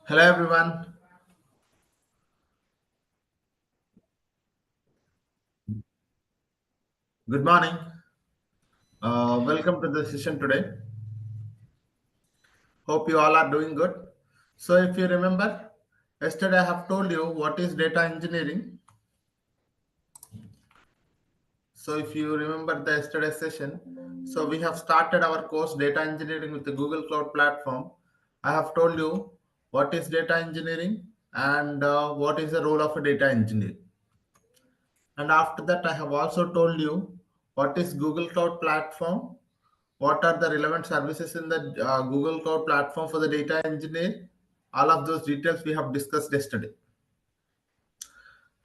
Hello everyone. Good morning. Welcome to the session today. Hope you all are doing good. So if you remember, yesterday I have told you what is data engineering. So if you remember the yesterday session, so we have started our course data engineering with the Google Cloud platform. I have told you what is data engineering and what is the role of a data engineer. And after that, I have also told you what is Google Cloud Platform, what are the relevant services in the Google Cloud Platform for the data engineer. All of those details we have discussed yesterday.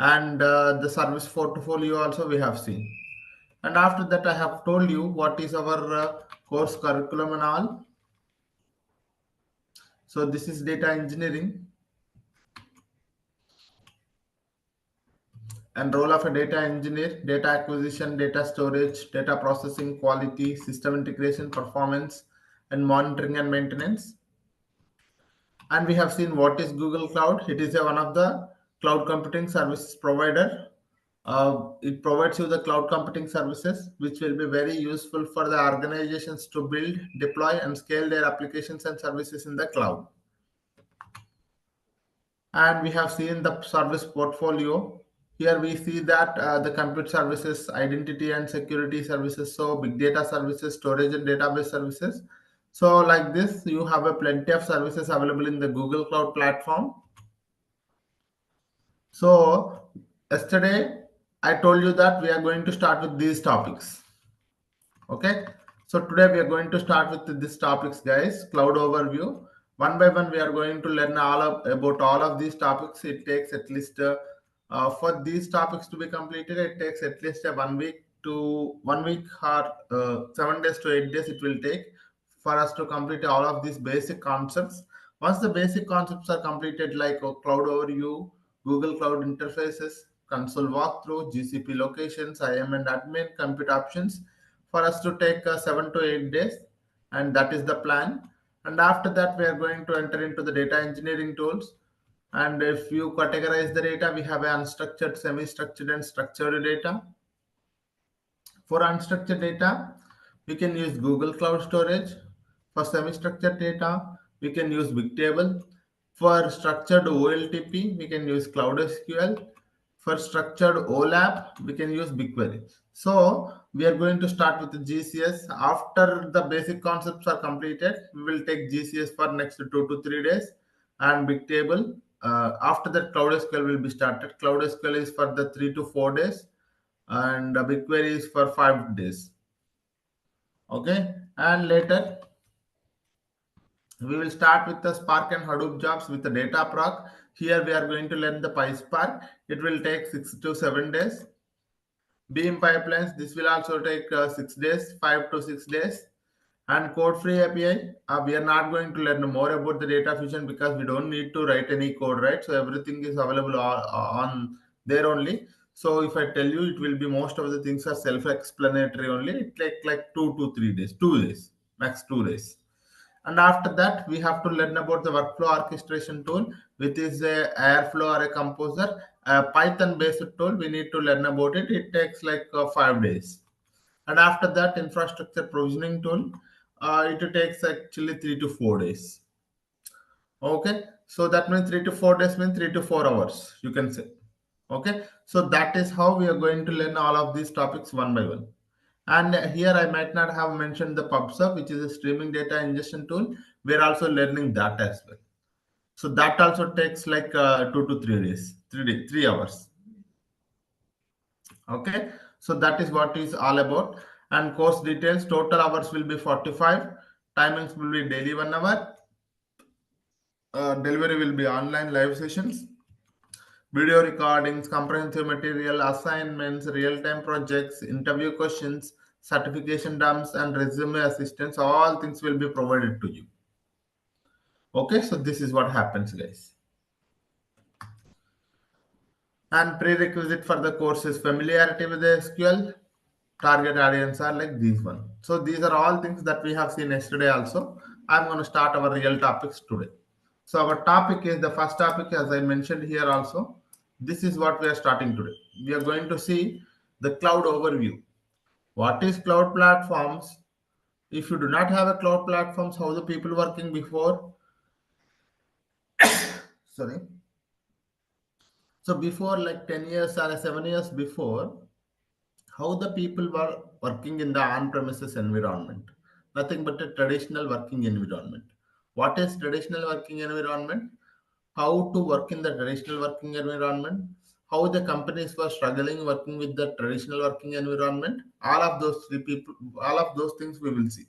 And the service portfolio also we have seen. And after that, I have told you what is our course curriculum and all. So this is data engineering and role of a data engineer: data acquisition, data storage, data processing, quality, system integration, performance, and monitoring and maintenance. And we have seen what is Google Cloud. It is one of the cloud computing service provider. It provides you the cloud computing services, which will be very useful for the organizations to build, deploy, and scale their applications and services in the cloud. And we have seen the service portfolio. Here we see that the compute services, identity and security services, so big data services, storage and database services. So like this, you have a plenty of services available in the Google Cloud platform. So yesterday I told you that we are going to start with these topics. Okay. So today we are going to start with these topics, guys. Cloud overview. One by one, we are going to learn about all of these topics. It takes at least for these topics to be completed. It takes at least a 1 week to 1 week or 7 days to 8 days. It will take for us to complete all of these basic concepts. Once the basic concepts are completed, like cloud overview, Google Cloud interfaces, console walkthrough, GCP locations, IAM and admin, compute options, for us to take 7 to 8 days, and that is the plan. And after that, we are going to enter into the data engineering tools. And if you categorize the data, we have a unstructured, semi-structured, and structured data. For unstructured data, we can use Google Cloud Storage. For semi-structured data, we can use Bigtable. For structured OLTP, we can use Cloud SQL. For structured OLAP, we can use BigQuery. So we are going to start with the GCS. After the basic concepts are completed, we will take GCS for next 2 to 3 days, and Bigtable. After that, Cloud SQL will be started. Cloud SQL is for the 3 to 4 days, and BigQuery is for 5 days. Okay, and later we will start with the Spark and Hadoop jobs with the data proc. Here we are going to learn the PySpark. It will take 6 to 7 days. Beam pipelines, this will also take 6 days, 5 to 6 days. And code free API, we are not going to learn more about the data fusion because we don't need to write any code, right? So everything is available on there only. So if I tell you, it will be most of the things are self-explanatory only. It takes like 2 to 3 days, 2 days, max 2 days. And after that, we have to learn about the workflow orchestration tool, which is a Airflow or a Composer, a Python-based tool. We need to learn about it. It takes like 5 days. And after that, infrastructure provisioning tool, it takes actually 3 to 4 days. Okay, so that means 3 to 4 days means 3 to 4 hours, you can say. Okay, so that is how we are going to learn all of these topics one by one. And here I might not have mentioned the PubSub, which is a streaming data ingestion tool. We're also learning that as well. So that also takes like 2 to 3 days, 3 hours. Okay, so that is what is all about. And course details: total hours will be 45, timings will be daily 1 hour, delivery will be online live sessions, video recordings, comprehensive material, assignments, real-time projects, interview questions, certification dumps, and resume assistance. All things will be provided to you. Okay, so this is what happens, guys. And prerequisite for the course is familiarity with the SQL. Target audience are like these one. So these are all things that we have seen yesterday also. I'm going to start our real topics today. So our topic is the first topic, as I mentioned here also. This is what we are starting today. We are going to see the cloud overview. What is cloud platforms? If you do not have a cloud platforms, how the people working before? Sorry. So before like 10 years or 7 years before, how the people were working in the on-premises environment. Nothing but a traditional working environment. What is traditional working environment? How to work in the traditional working environment, how the companies were struggling working with the traditional working environment. All of those three people, all of those things we will see.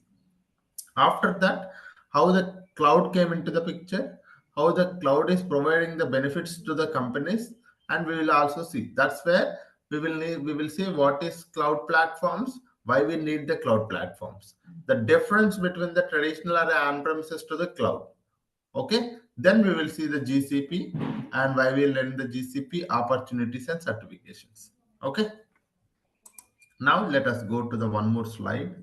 After that, how the cloud came into the picture, how the cloud is providing the benefits to the companies, and we will also see. That's where we will see what is cloud platforms, why we need the cloud platforms, the difference between the traditional or the on-premises to the cloud. Okay, then we will see the GCP and why we learn the GCP opportunities and certifications. Okay, now let us go to the one more slide.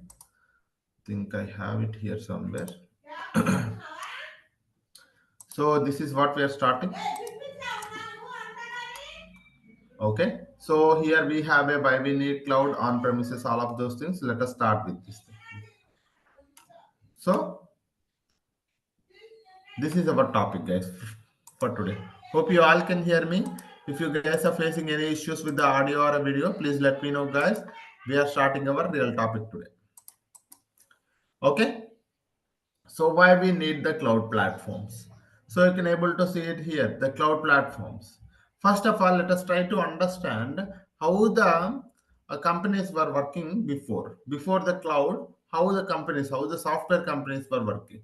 Think I have it here somewhere. So this is what we are starting. Okay, so here we have a why we need cloud on premises, all of those things. Let us start with this thing. So this is our topic, guys, for today. Hope you all can hear me. If you guys are facing any issues with the audio or a video, please let me know, guys. We are starting our real topic today. Okay, so why we need the cloud platforms? So you can able to see it here, the cloud platforms. First of all, let us try to understand how the companies were working before the cloud, how the companies, how the software companies were working.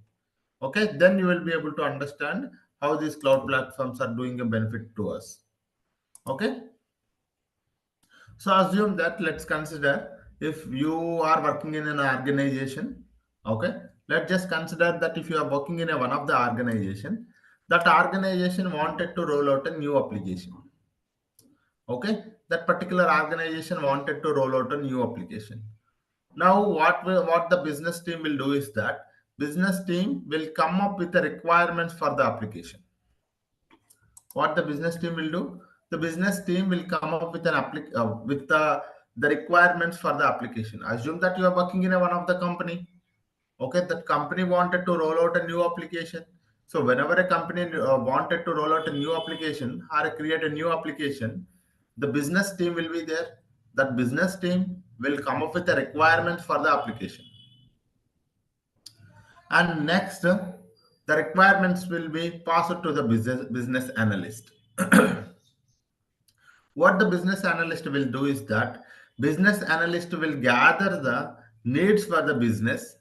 Okay, then you will be able to understand how these cloud platforms are doing a benefit to us. Okay, so assume that, let's consider, if you are working in an organization. Okay, let's just consider that if you are working in one of the organization, that organization wanted to roll out a new application. Okay, that particular organization wanted to roll out a new application. Now what the business team will do is that business team will come up with the requirements for the application. What the business team will do, the business team will come up with with the requirements for the application. Assume that you are working in one of the company. Okay, that company wanted to roll out a new application. So whenever a company wanted to roll out a new application or create a new application, the business team will be there. That business team will come up with the requirements for the application. And next, the requirements will be passed to the business analyst. What the business analyst will do is that business analyst will gather the needs for the business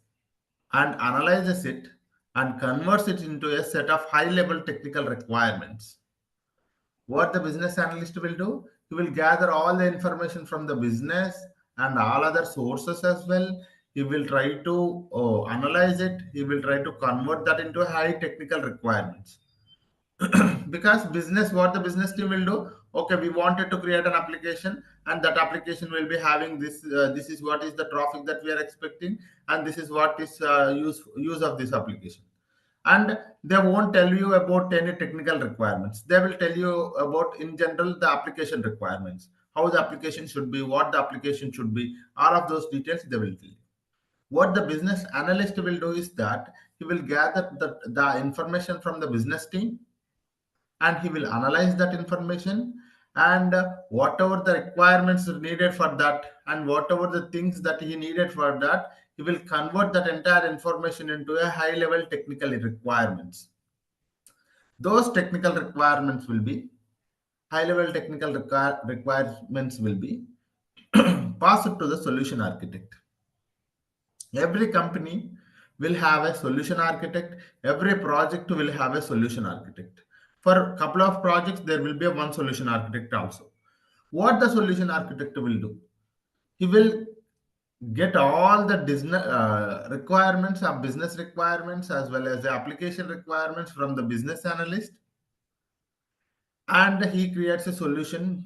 and analyzes it and converts it into a set of high level technical requirements. What the business analyst will do, he will gather all the information from the business and all other sources as well. He will try to analyze it. He will try to convert that into high technical requirements. Because business, what the business team will do, okay, we wanted to create an application, and that application will be having this, this is what is the traffic that we are expecting, and this is what is use of this application. And they won't tell you about any technical requirements. They will tell you about in general the application requirements, how the application should be, what the application should be, all of those details they will tell you. What the business analyst will do is that he will gather the information from the business team, and he will analyze that information, and whatever the requirements are needed for that, and whatever the things that he needed for that, he will convert that entire information into a high level technical requirements. Those technical requirements will be high level technical requirements will be passed to the solution architect. Every company will have a solution architect. Every project will have a solution architect. For a couple of projects, there will be a one solution architect also. What the solution architect will do? He will get all the requirements of business requirements as well as the application requirements from the business analyst, and he creates a solution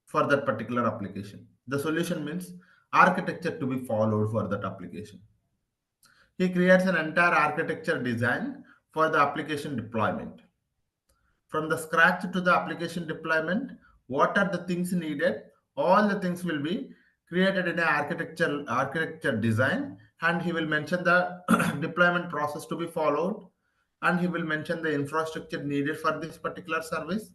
for that particular application. The solution means architecture to be followed for that application. He creates an entire architecture design for the application deployment. From the scratch to the application deployment, what are the things needed? All the things will be created in an architecture design, and he will mention the deployment process to be followed, and he will mention the infrastructure needed for this particular service,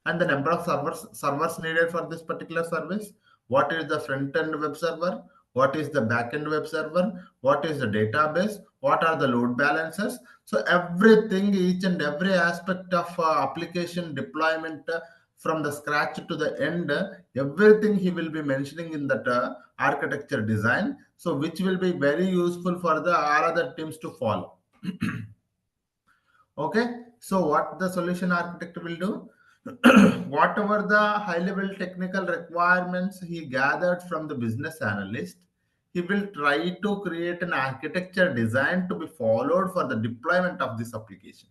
and the number of servers needed for this particular service. What is the front end web server? What is the back end web server? What is the database? What are the load balancers? So everything, each and every aspect of application deployment, from the scratch to the end, everything he will be mentioning in that architecture design, so which will be very useful for the all other teams to follow. Okay, so what the solution architect will do, whatever the high level technical requirements he gathered from the business analyst, he will try to create an architecture design to be followed for the deployment of this application.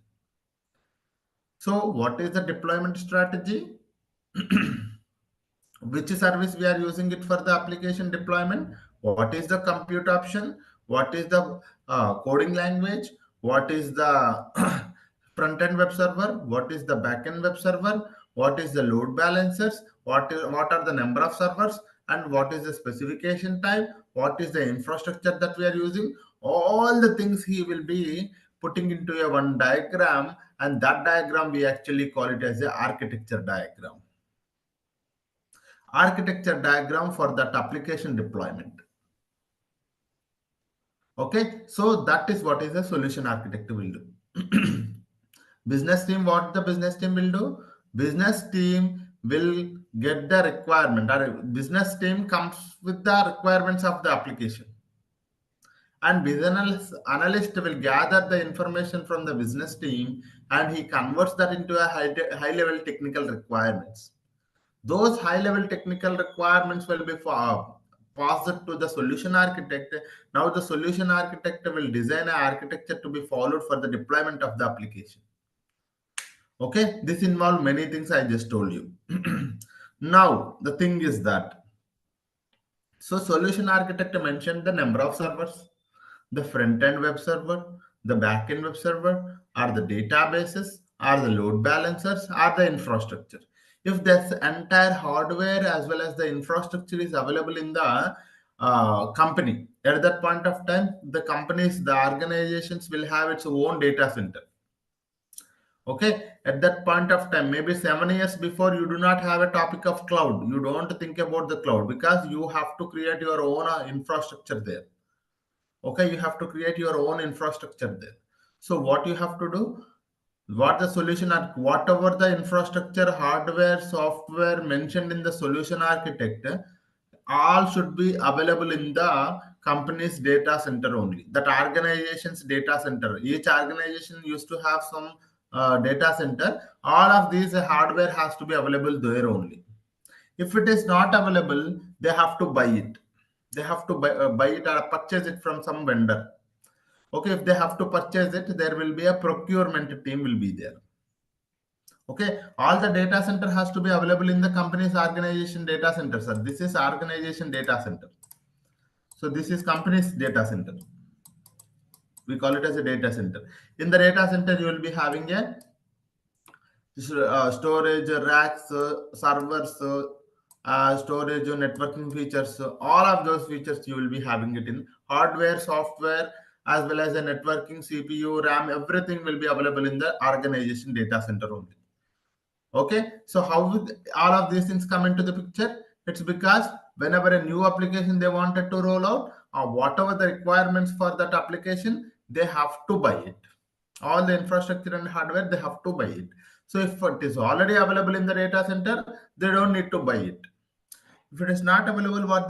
So what is the deployment strategy? Which service we are using it for the application deployment, what is the compute option, what is the coding language, what is the front end web server, what is the back end web server, what is the load balancers, what are the number of servers, and what is the specification type, what is the infrastructure that we are using. All the things he will be putting into a one diagram, and that diagram we actually call it as a architecture diagram. Architecture diagram for that application deployment. Okay, so that is what is the solution architect will do. Business team, what the business team will do? Business team will get the requirement, or business team comes with the requirements of the application, and business analyst will gather the information from the business team, and he converts that into a high level technical requirements. Those high level technical requirements will be passed to the solution architect. Now the solution architect will design an architecture to be followed for the deployment of the application. Okay, this involves many things I just told you. Now the thing is that, so solution architect mentioned the number of servers, the front end web server, the back end web server, are the databases, are the load balancers, are the infrastructure. If this entire hardware as well as the infrastructure is available in the company, at that point of time, the companies, the organizations will have its own data center. Okay, at that point of time, maybe 7 years before, you do not have a topic of cloud. You don't think about the cloud because you have to create your own infrastructure there. Okay, you have to create your own infrastructure there. So what you have to do, what the solution are, whatever the infrastructure, hardware, software mentioned in the solution architect, all should be available in the company's data center only, that organization's data center. Each organization used to have some data center. All of these hardware has to be available there only. If it is not available, they have to buy it. They have to buy it or purchase it from some vendor. Okay, if they have to purchase it, there will be a procurement team will be there. Okay, all the data center has to be available in the company's organization data center, sir. This is organization data center. So this is company's data center. We call it as a data center. In the data center, you will be having a storage, racks, servers, storage, networking features. All of those features you will be having it in hardware, software, as well as the networking, CPU, RAM. Everything will be available in the organization data center only. Okay, so how would all of these things come into the picture? It's because whenever a new application they wanted to roll out, or whatever the requirements for that application, they have to buy it. All the infrastructure and hardware, they have to buy it. So if it is already available in the data center, they don't need to buy it. If it is not available, what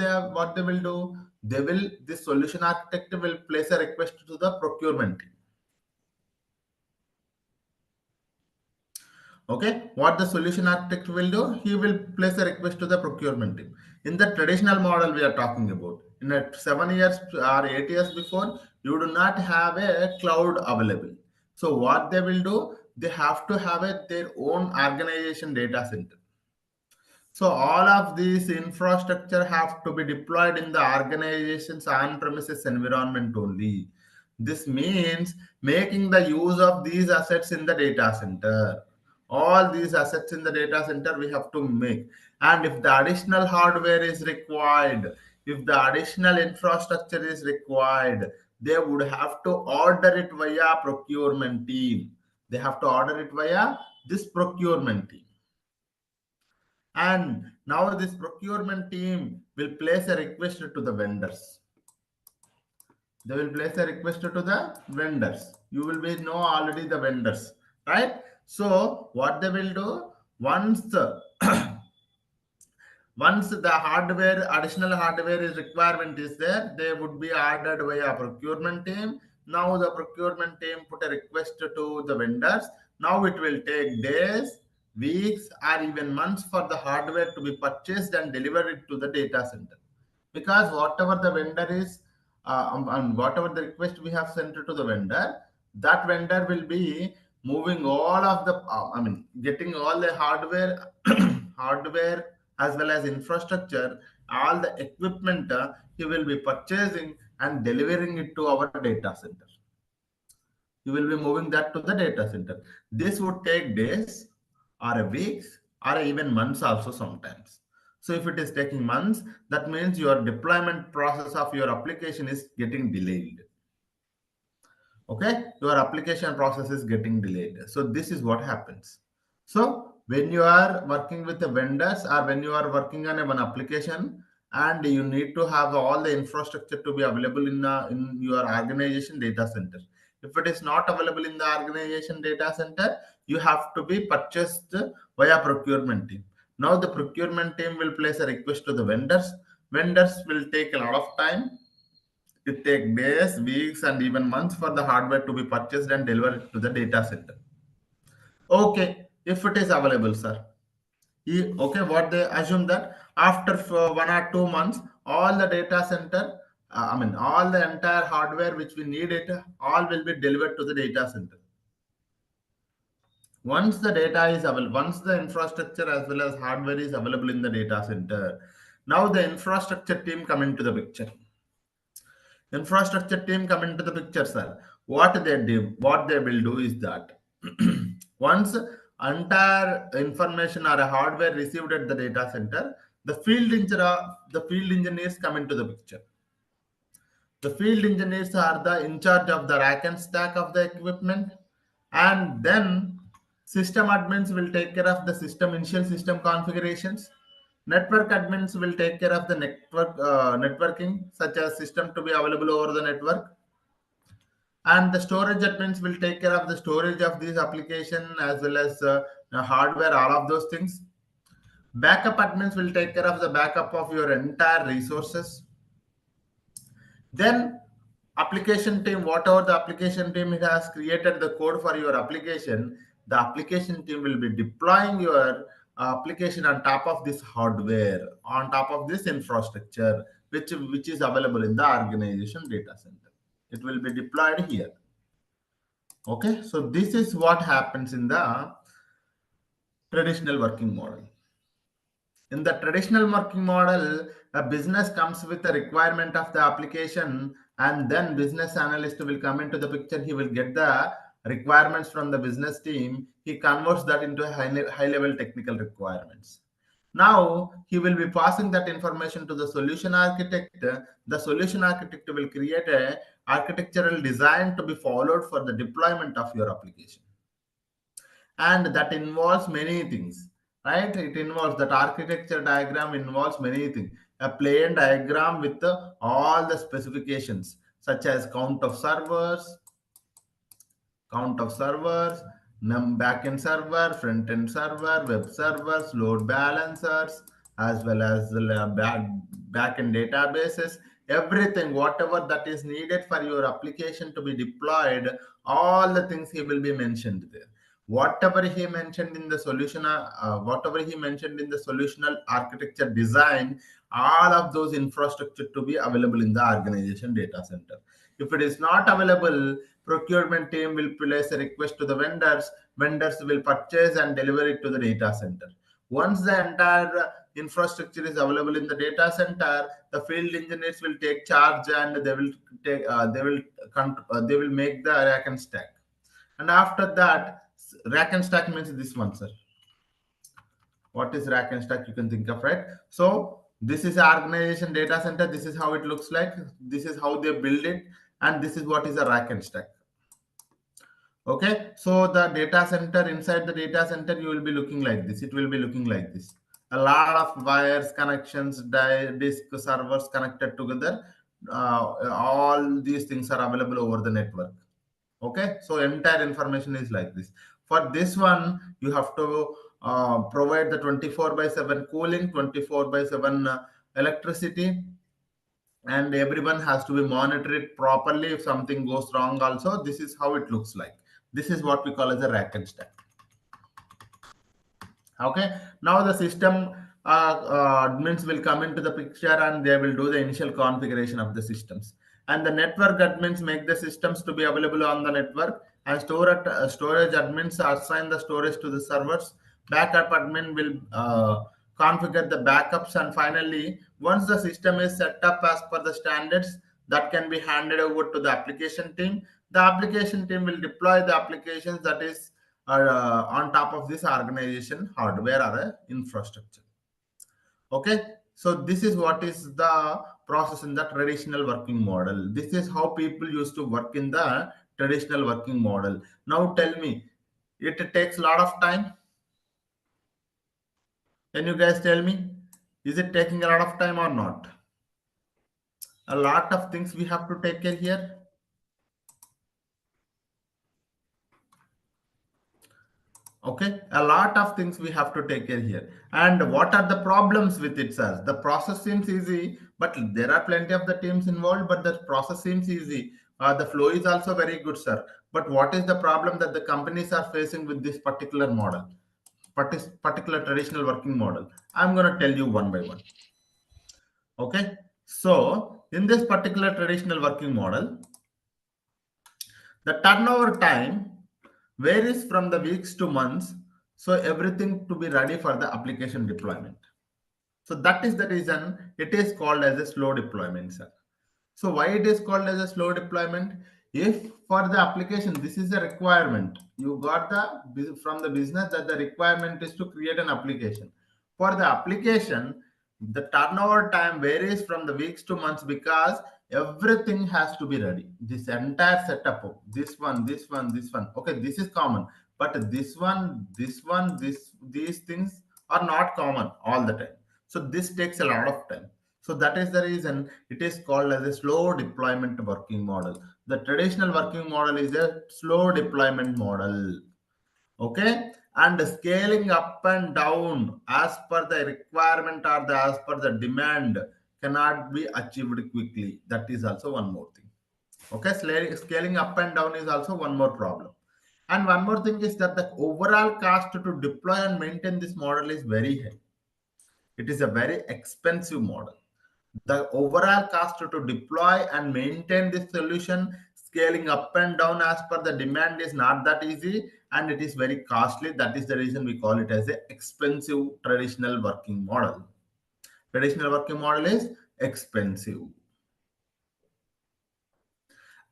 they will do? This solution architect will place a request to the procurement team. Okay, what the solution architect will do? He will place a request to the procurement team. In the traditional model we are talking about, in a 7 years or 8 years before, you do not have a cloud available. So what they will do? They have to have their own organization data center. So all of these infrastructure have to be deployed in the organization's on-premises environment only. This means making the use of these assets in the data center. All these assets in the data center we have to make. And if the additional hardware is required, if the additional infrastructure is required, they would have to order it via procurement team. They have to order it via this procurement team. And now this procurement team will place a request to the vendors. They will place a request to the vendors. You will be know already the vendors, right? So what they will do, once the once the hardware, additional hardware is requirement is there, they would be ordered via procurement team. Now the procurement team put a request to the vendors. Now it will take days, weeks, or even months for the hardware to be purchased and delivered to the data center. Because whatever the vendor is, and whatever the request we have sent to the vendor, that vendor will be moving all of the, getting all the hardware, hardware as well as infrastructure, all the equipment he will be purchasing and delivering it to our data center. You will be moving that to the data center. This would take days or a weeks or even months also sometimes. So if it is taking months, that means your deployment process of your application is getting delayed. Okay, your application process is getting delayed. So this is what happens. So when you are working with the vendors or when you are working on one application and you need to have all the infrastructure to be available in your organization data center. If it is not available in the organization data center, you have to be purchased via procurement team. Now the procurement team will place a request to the vendors. Vendors will take a lot of time. It takes days, weeks, and even months for the hardware to be purchased and delivered to the data center. Okay, if it is available, sir. Okay, what they assume that after 1 or 2 months, all the data center, all the entire hardware which we need it, all will be delivered to the data center. Once the data is available, once the infrastructure as well as hardware is available in the data center, now the infrastructure team come into the picture. Infrastructure team come into the picture, sir. What they will do is that once entire information or a hardware received at the data center, the field engineers come into the picture. The field engineers are the in charge of the rack and stack of the equipment, and then system admins will take care of the initial system configurations. Network admins will take care of the networking, such as system to be available over the network. And the storage admins will take care of the storage of these application as well as hardware, all of those things. Backup admins will take care of the backup of your entire resources. Then application team, whatever the application team it has created the code for your application, the application team will be deploying your application on top of this hardware, on top of this infrastructure, which is available in the organization data center. It will be deployed here. Okay, so this is what happens in the traditional working model. In the traditional working model, a business comes with a requirement of the application, and then business analyst will come into the picture. He will get the requirements from the business team. He converts that into high level technical requirements. Now he will be passing that information to the solution architect. The solution architect will create a architectural design to be followed for the deployment of your application. And that involves many things, right? It involves that architecture diagram involves many things. A plain diagram with all the specifications such as count of servers, backend server, front-end server, web servers, load balancers, as well as the backend databases, everything, whatever that is needed for your application to be deployed, all the things he will be mentioned there. Whatever he mentioned in the whatever he mentioned in the solutional architecture design, all of those infrastructure to be available in the organization data center. If it is not available, procurement team will place a request to the vendors. Vendors will purchase and deliver it to the data center. Once the entire infrastructure is available in the data center, the field engineers will take charge and they will take they will make the rack and stack. And after that, rack and stack means this one, sir. What is rack and stack? You can think of, right? So this is organization data center. This is how it looks like. This is how they build it, and this is what is a rack and stack. Okay, so the data center, inside the data center, you will be looking like this. It will be looking like this. A lot of wires, connections, disk servers connected together. All these things are available over the network. Okay, so entire information is like this. For this one, you have to provide the 24 by 7 cooling, 24 by 7 electricity, and everyone has to be monitored properly. If something goes wrong also, this is how it looks like. This is what we call as a rack and stack. Okay, now the system admins will come into the picture and they will do the initial configuration of the systems, and the network admins make the systems to be available on the network, and storage admins assign the storage to the servers. Backup admin will configure the backups, and finally once the system is set up as per the standards, that can be handed over to the application team. The application team will deploy the applications that is on top of this organization hardware or infrastructure. Okay, so this is what is the process in the traditional working model. This is how people used to work in the traditional working model. Now tell me, it takes a lot of time? Can you guys tell me, is it taking a lot of time or not? A lot of things we have to take care here. Okay, a lot of things we have to take care here. And what are the problems with it, sir? The process seems easy, but there are plenty of the teams involved, but the process seems easy. The flow is also very good, sir. But what is the problem that the companies are facing with this particular model, particular traditional working model? I'm going to tell you one by one. Okay, so in this particular traditional working model, the turnover time varies from the weeks to months, so everything to be ready for the application deployment. So that is the reason it is called as a slow deployment, sir. So why it is called as a slow deployment? If for the application, this is a requirement. You got the from the business that the requirement is to create an application. For the application, the turnover time varies from the weeks to months because everything has to be ready. This entire setup, this one, this one, this one. Okay, this is common, but this one, these things are not common all the time. So this takes a lot of time. So that is the reason it is called as a slow deployment working model. The traditional working model is a slow deployment model. Okay, and scaling up and down as per the requirement or as per the demand cannot be achieved quickly. That is also one more thing. Okay, scaling up and down is also one more problem. And one more thing is that the overall cost to deploy and maintain this model is very high. It is a very expensive model. The overall cost to deploy and maintain this solution, scaling up and down as per the demand, is not that easy, and it is very costly. That is the reason we call it as an expensive traditional working model. Traditional working model is expensive.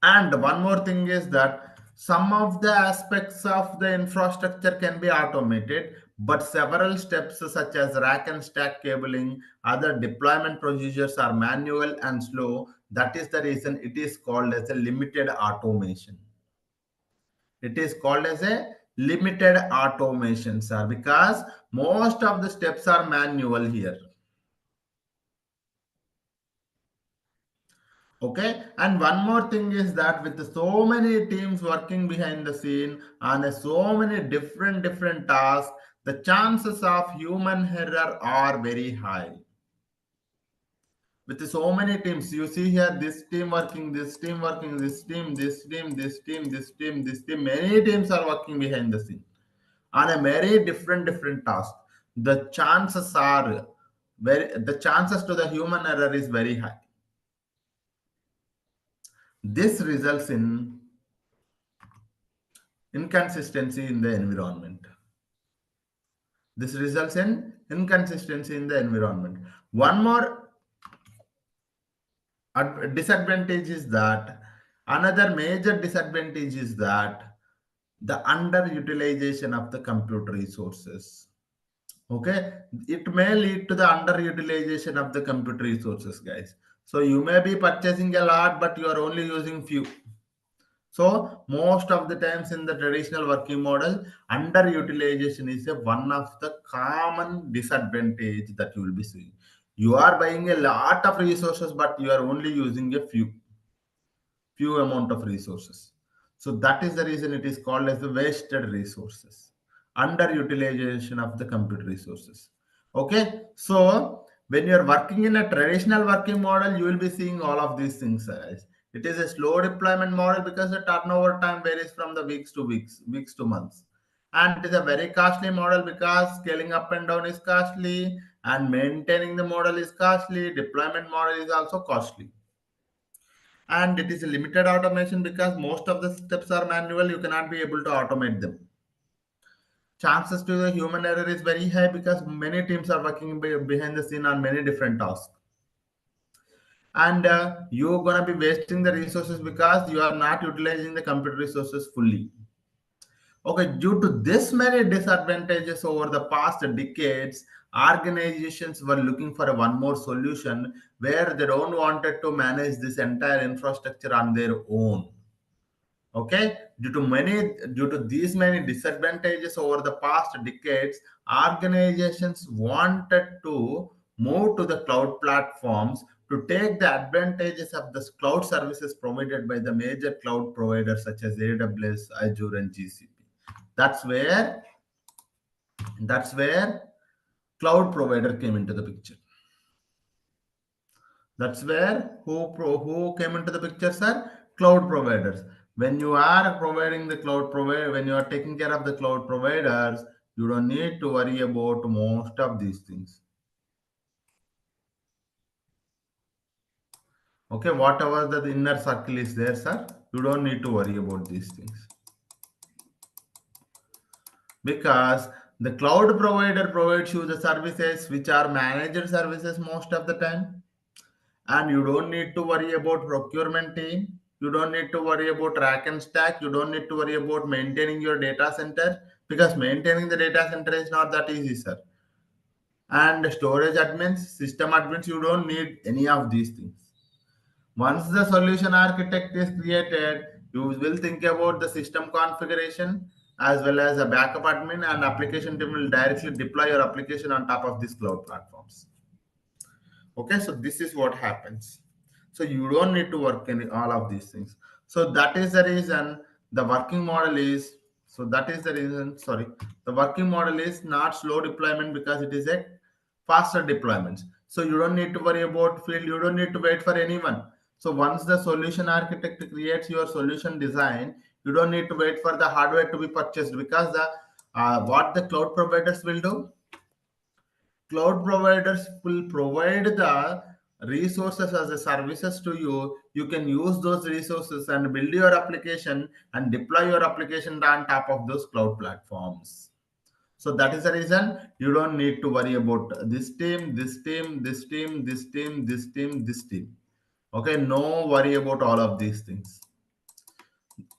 And one more thing is that some of the aspects of the infrastructure can be automated, but several steps such as rack and stack cabling, other deployment procedures are manual and slow. That is the reason it is called as a limited automation. It is called as a limited automation, sir, because most of the steps are manual here. Okay, and one more thing is that with so many teams working behind the scene on so many different tasks, the chances of human error are very high. With so many teams, you see here this team working, this team working, this team, this team, this team, this team, this team. Many teams are working behind the scene on a very different task. The chances are the chances to the human error is very high. This results in inconsistency in the environment. This results in inconsistency in the environment. One more disadvantage is that, another major disadvantage is that the underutilization of the compute resources. Okay, it may lead to the underutilization of the compute resources, guys. So you may be purchasing a lot, but you are only using few. So most of the times in the traditional working model, underutilization is one of the common disadvantage that you will be seeing. You are buying a lot of resources, but you are only using a few amount of resources. So that is the reason it is called as the wasted resources, underutilization of the compute resources. Okay, so when you're working in a traditional working model, you will be seeing all of these things, guys. It is a slow deployment model because the turnover time varies from the weeks to months. And it is a very costly model because scaling up and down is costly, and maintaining the model is costly. Deployment model is also costly, and it is a limited automation because most of the steps are manual. You cannot be able to automate them. Chances to the human error is very high because many teams are working behind the scene on many different tasks, and you're going to be wasting the resources because you are not utilizing the computer resources fully. Okay, due to this many disadvantages over the past decades, organizations were looking for a one more solution where they don't wanted to manage this entire infrastructure on their own. Okay, due to these many disadvantages over the past decades, organizations wanted to move to the cloud platforms to take the advantages of the cloud services provided by the major cloud providers such as AWS, Azure, and GCP. That's where that's where cloud provider came into the picture. That's where who came into the picture, sir? Cloud providers. When you are providing the cloud provider, when you are taking care of the cloud providers, you don't need to worry about most of these things. Okay, whatever the inner circle is there, sir, you don't need to worry about these things because the cloud provider provides you the services which are managed services most of the time, and you don't need to worry about procurement team. You don't need to worry about rack and stack. You don't need to worry about maintaining your data center because maintaining the data center is not that easy, sir. And storage admins, system admins, you don't need any of these things. Once the solution architect is created, you will think about the system configuration as well as a backup admin, and application team will directly deploy your application on top of these cloud platforms. Okay, so this is what happens. So you don't need to work in all of these things. So that is the reason the working model is, so that is the reason, sorry, the working model is not slow deployment because it is a faster deployments. So you don't need to worry about field, you don't need to wait for anyone. So once the solution architect creates your solution design, you don't need to wait for the hardware to be purchased because the what the cloud providers will do, cloud providers will provide the resources as a services to you. You can use those resources and build your application and deploy your application on top of those cloud platforms. So that is the reason you don't need to worry about this team, this team, this team, this team, this team, this team. Okay, no worry about all of these things.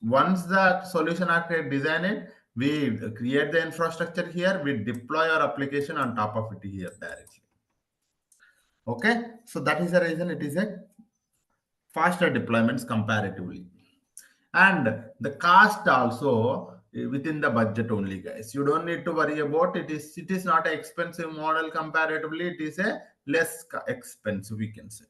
Once the solution architect design it, we create the infrastructure here, we deploy our application on top of it here directly. Okay, so that is the reason it is a faster deployments comparatively. And the cost also within the budget only, guys. You don't need to worry about it. It is not an expensive model comparatively. It is a less expensive, we can say.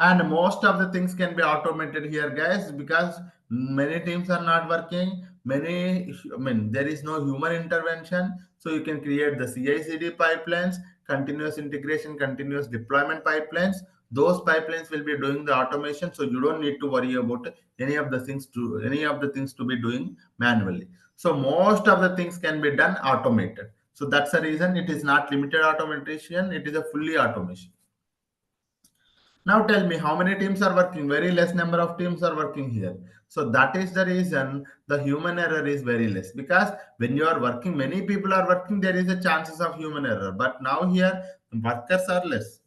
And most of the things can be automated here, guys, because many teams are not working, there is no human intervention. So you can create the CI/CD pipelines, continuous integration, continuous deployment pipelines. Those pipelines will be doing the automation, so you don't need to worry about any of the things to be doing manually. So most of the things can be done automated. So that's the reason it is not limited automation, it is a fully automation. Now tell me how many teams are working? Very less number of teams are working here. So that is the reason the human error is very less, because when you are working, many people are working, there is a chances of human error. But now here workers are less,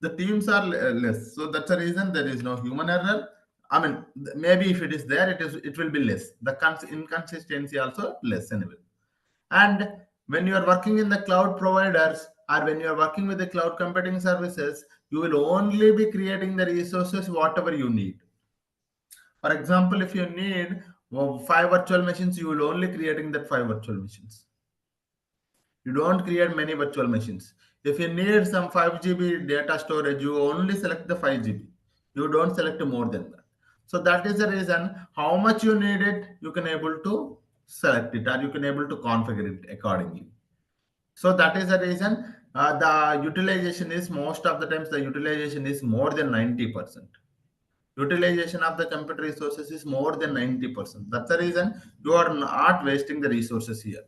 the teams are less, so that's the reason there is no human error. I mean, maybe if it is there, it will be less. The inconsistency also less anyway. And when you are working in the cloud providers, or when you are working with the cloud computing services, you will only be creating the resources whatever you need. For example, if you need 5 virtual machines, you will only creating that 5 virtual machines. You don't create many virtual machines. If you need some 5 GB data storage, you only select the 5 GB. You don't select more than that. So that is the reason how much you need it, you can able to select it, or you can able to configure it accordingly. So that is the reason the utilization is, most of the times the utilization is more than 90%. Utilization of the computer resources is more than 90%. That's the reason you are not wasting the resources here.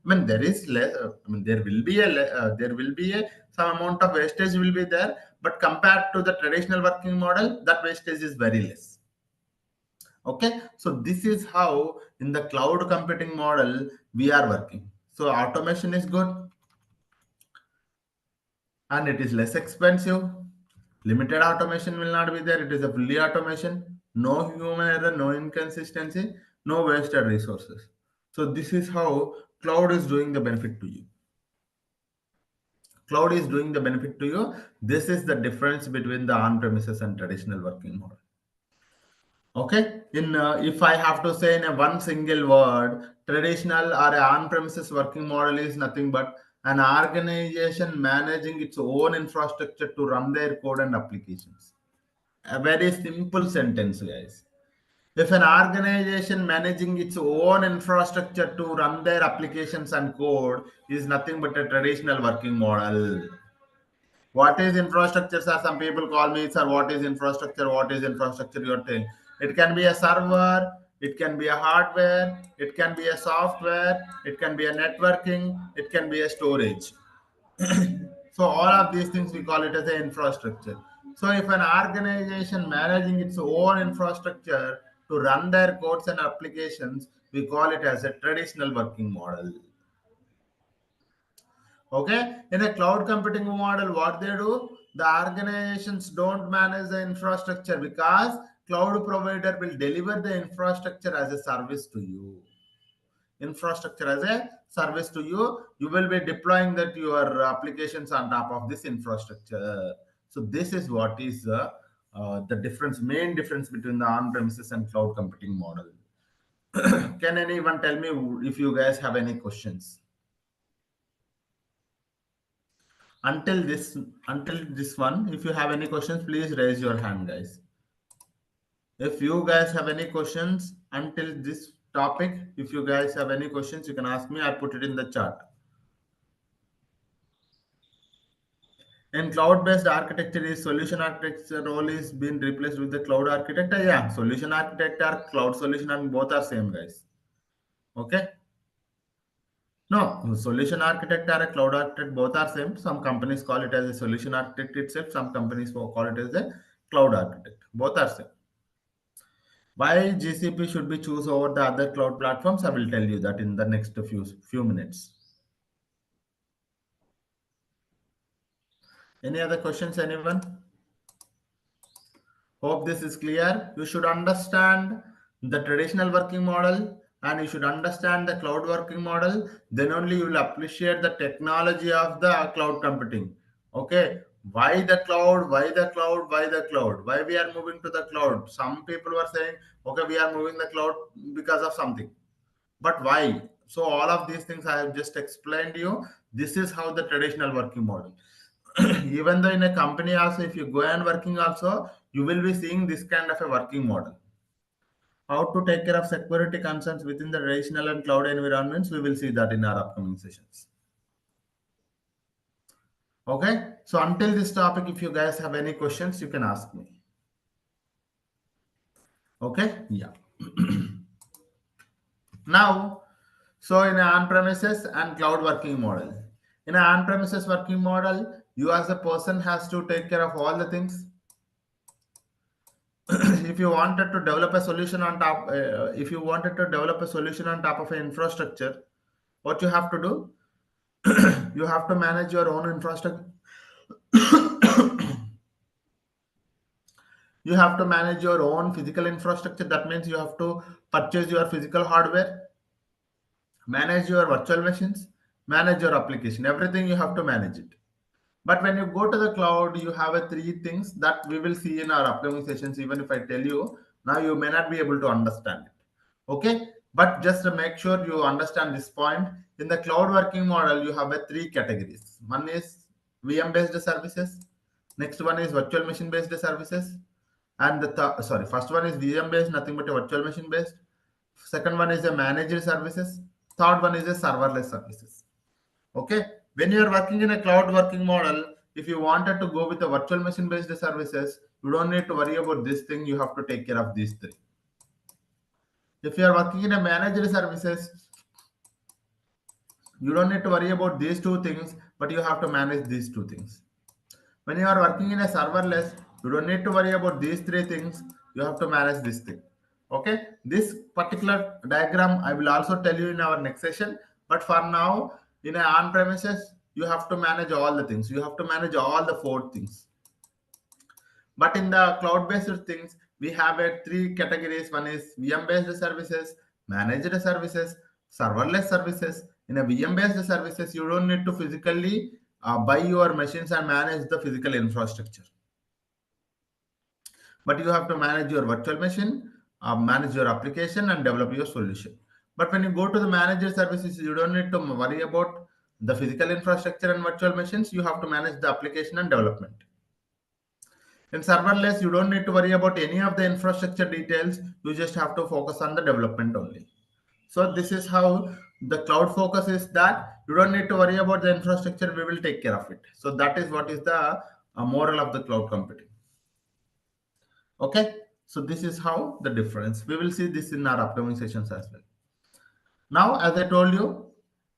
I mean, there is less. I mean, there will be there will be a some amount of wastage will be there, but compared to the traditional working model, that wastage is very less. Okay, so this is how in the cloud computing model we are working. So automation is good, and it is less expensive. Limited automation will not be there. It is a fully automation, no human error, no inconsistency, no wasted resources. So this is how cloud is doing the benefit to you. Cloud is doing the benefit to you. This is the difference between the on-premises and traditional working model. Okay, in if I have to say in a one single word, traditional or a on-premises working model is nothing but an organization managing its own infrastructure to run their code and applications. A very simple sentence, guys. If an organization managing its own infrastructure to run their applications and code is nothing but a traditional working model. What is infrastructure, sir? Some people call me, sir, what is infrastructure? What is infrastructure? You're saying it can be a server, it can be a hardware, it can be a software, it can be a networking, it can be a storage. So all of these things we call it as an infrastructure. So if an organization managing its own infrastructure to run their codes and applications, we call it as a traditional working model. Okay, in a cloud computing model, what they do, the organizations don't manage the infrastructure, because cloud provider will deliver the infrastructure as a service to you. Infrastructure as a service to you. You will be deploying that your applications on top of this infrastructure. So this is what is the difference, main difference between the on-premises and cloud computing model. Can anyone tell me if you guys have any questions? Until this one, if you have any questions, please raise your hand, guys. If you guys have any questions until this topic, if you guys have any questions, you can ask me. I put it in the chat. In cloud-based architecture, is solution architecture role is being replaced with the cloud architect? Yeah, solution architect or cloud solution, and both are same, guys. Okay. No, solution architect or a cloud architect, both are same. Some companies call it as a solution architect itself. Some companies will call it as a cloud architect. Both are same. Why GCP should be choose over the other cloud platforms? I will tell you that in the next few minutes. Any other questions, anyone? Hope this is clear. You should understand the traditional working model and you should understand the cloud working model. Then only you will appreciate the technology of the cloud computing. Okay. Why the cloud? Why the cloud? Why the cloud? Why we are moving to the cloud? Some people were saying, okay, we are moving the cloud because of something. But why? So all of these things I have just explained to you. This is how the traditional working model. Even though in a company also, if you go and working also, you will be seeing this kind of a working model. How to take care of security concerns within the traditional and cloud environments, we will see that in our upcoming sessions. Okay, so until this topic, if you guys have any questions, you can ask me. Okay, yeah. Now, so in an on-premises and cloud working model. In an on-premises working model, you as a person has to take care of all the things. if you wanted to develop a solution on top, if you wanted to develop a solution on top of an infrastructure, what you have to do, you have to manage your own infrastructure. You have to manage your own physical infrastructure. That means you have to purchase your physical hardware, manage your virtual machines, manage your application. Everything you have to manage it. But when you go to the cloud, you have a three things that we will see in our upcoming sessions. Even if I tell you now, you may not be able to understand it. Okay, but just to make sure you understand this point, in the cloud working model, you have a three categories. One is VM based services. Next one is virtual machine based services, and first one is VM based, nothing but a virtual machine based. Second one is a managed services. Third one is a serverless services. Okay, when you are working in a cloud working model, if you wanted to go with a virtual machine based services, you don't need to worry about this thing. You have to take care of these three. If you are working in a managed services, you don't need to worry about these two things, but you have to manage these two things. When you are working in a serverless, you don't need to worry about these three things. You have to manage this thing. Okay, this particular diagram I will also tell you in our next session. But for now, in a on-premises, you have to manage all the things. You have to manage all the four things. But in the cloud-based things, we have a three categories. One is VM-based services, managed services, serverless services. In a VM-based services, you don't need to physically buy your machines and manage the physical infrastructure. But you have to manage your virtual machine, manage your application, and develop your solution. But when you go to the managed services, you don't need to worry about the physical infrastructure and virtual machines. You have to manage the application and development. In serverless, you don't need to worry about any of the infrastructure details. You just have to focus on the development only. So this is how the cloud focus is, that you don't need to worry about the infrastructure. We will take care of it. So that is what is the moral of the cloud computing. Okay. So this is how the difference. We will see this in our upcoming sessions as well. Now, as I told you,